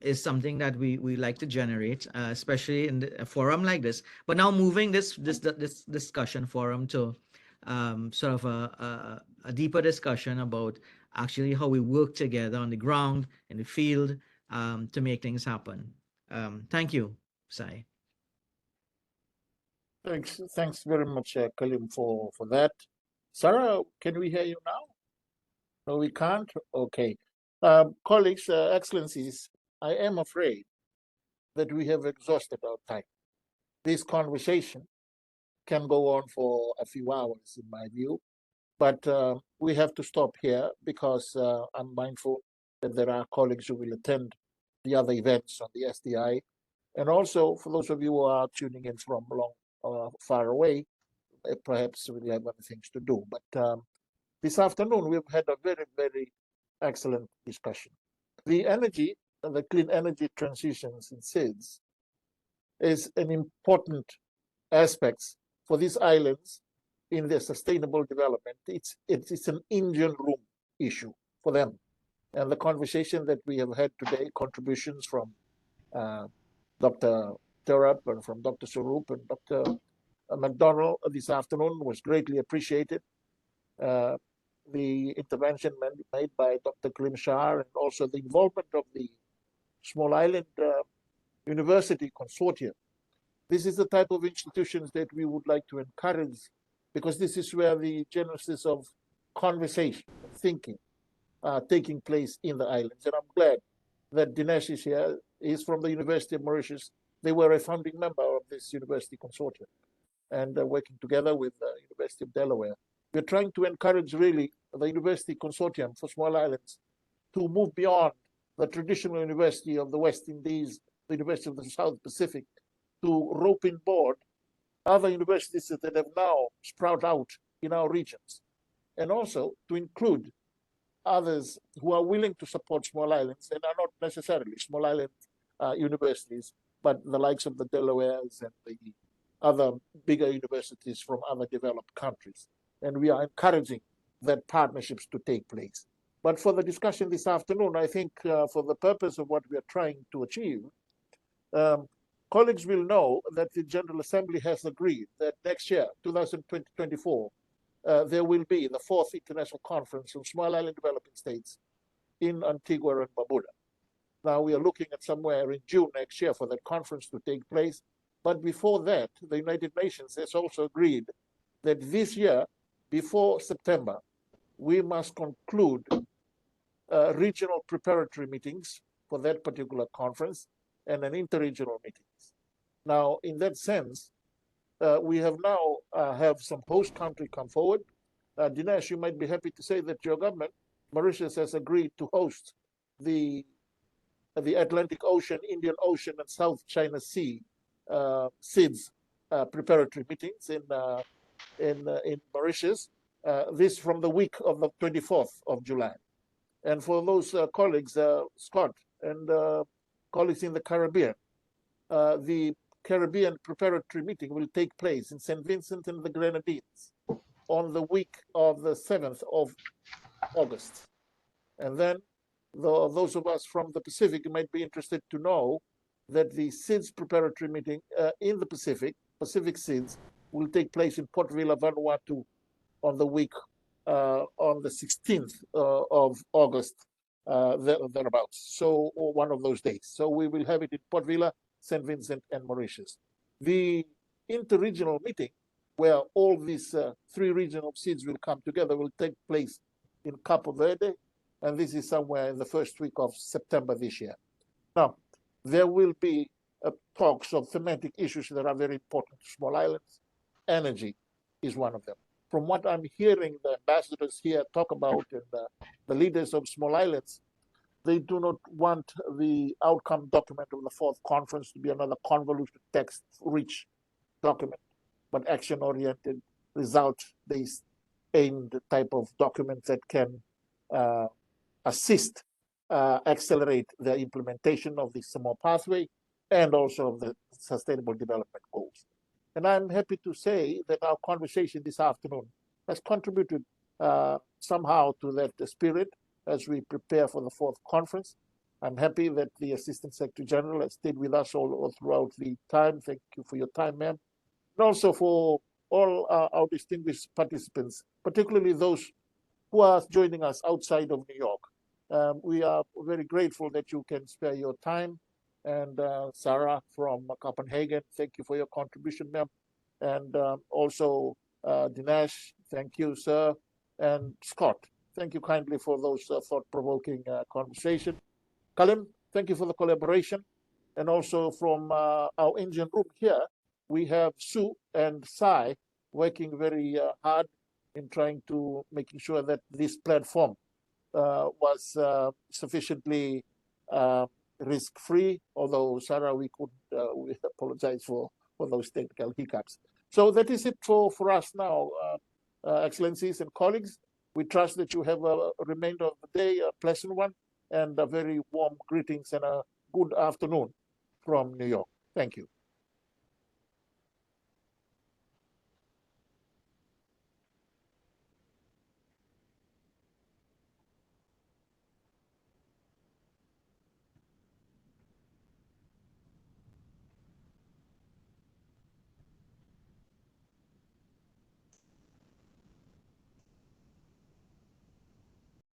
is something that we like to generate, especially in a forum like this. But now moving this discussion forum to sort of a deeper discussion about actually how we work together on the ground, in the field, to make things happen. Thank you, Sai. Thanks very much, Kalim, for that. Sarah, can we hear you now? No, we can't. Okay, colleagues, excellencies, I am afraid that we have exhausted our time. This conversation can go on for a few hours, in my view, but we have to stop here because I'm mindful that there are colleagues who will attend the other events on the STI. And also, for those of you who are tuning in from far away, perhaps we have other things to do. But this afternoon, we've had a very, very excellent discussion. The energy, the clean energy transitions in SIDS is an important aspect for these islands in their sustainable development. It's an engine room issue for them. And the conversation that we have had today, contributions from Dr. Terup and from Dr. Swarup and Dr. McDonald this afternoon was greatly appreciated. The intervention made by Dr. Kalim Shah and also the involvement of the small island university consortium. This is the type of institutions that we would like to encourage, because this is where the genesis of conversation, thinking, taking place in the islands. And I'm glad that Dinesh is here. He's from the University of Mauritius. They were a founding member of this university consortium, and working together with the University of Delaware. We're trying to encourage really the university consortium for small islands to move beyond the traditional university of the West Indies, the University of the South Pacific, to rope in board other universities that have now sprouted out in our regions, and also to include others who are willing to support small islands and are not necessarily small island universities, but the likes of the Delawares and the other bigger universities from other developed countries. And we are encouraging that partnerships to take place. But for the discussion this afternoon, I think for the purpose of what we are trying to achieve, colleagues will know that the General Assembly has agreed that next year, 2024, there will be the 4th International Conference on Small Island Developing States in Antigua and Barbuda. Now we are looking at somewhere in June next year for that conference to take place. But before that, the United Nations has also agreed that this year, before September, we must conclude regional preparatory meetings for that particular conference and an interregional meetings. Now, in that sense, we have now have some host country come forward. Dinesh, you might be happy to say that your government, Mauritius, has agreed to host the Atlantic Ocean, Indian Ocean, and South China Sea SIDS preparatory meetings in Mauritius. This from the week of the 24th of July. And for those colleagues, Scott, and colleagues in the Caribbean, the Caribbean preparatory meeting will take place in St. Vincent and the Grenadines on the week of the 7th of August. And then those of us from the Pacific might be interested to know that the SIDS preparatory meeting in the Pacific SIDS, will take place in Port Vila, Vanuatu on the week on the 16th of August, thereabouts. So, or one of those days. So we will have it in Port Vila, St. Vincent, and Mauritius. The interregional meeting, where all these 3 regional SIDS will come together, will take place in Capo Verde, and this is somewhere in the first week of September this year. Now, there will be talks of thematic issues that are very important to small islands. Energy is one of them. From what I'm hearing the ambassadors here talk about and the leaders of small islands, they do not want the outcome document of the 4th conference to be another convoluted text-rich document, but action-oriented, result-based aimed type of document that can assist, accelerate the implementation of the Samoa pathway and also of the Sustainable Development Goals. And I'm happy to say that our conversation this afternoon has contributed somehow to that spirit as we prepare for the 4th conference. I'm happy that the Assistant Secretary General has stayed with us all throughout the time. Thank you for your time, ma'am. And also for all our distinguished participants, particularly those who are joining us outside of New York. We are very grateful that you can spare your time. And Sarah from Copenhagen, thank you for your contribution, ma'am. And also Dinesh, thank you, sir. And Scott, thank you kindly for those thought-provoking conversation. Kalim, thank you for the collaboration. And also from our engine room here, we have Sue and Sai working very hard in trying to making sure that this platform was sufficiently risk-free, although Sarah, we apologize for those technical hiccups. So that is it for us now, Excellencies and colleagues. We trust that you have a remainder of the day, a pleasant one, and a very warm greetings and a good afternoon from New York. Thank you.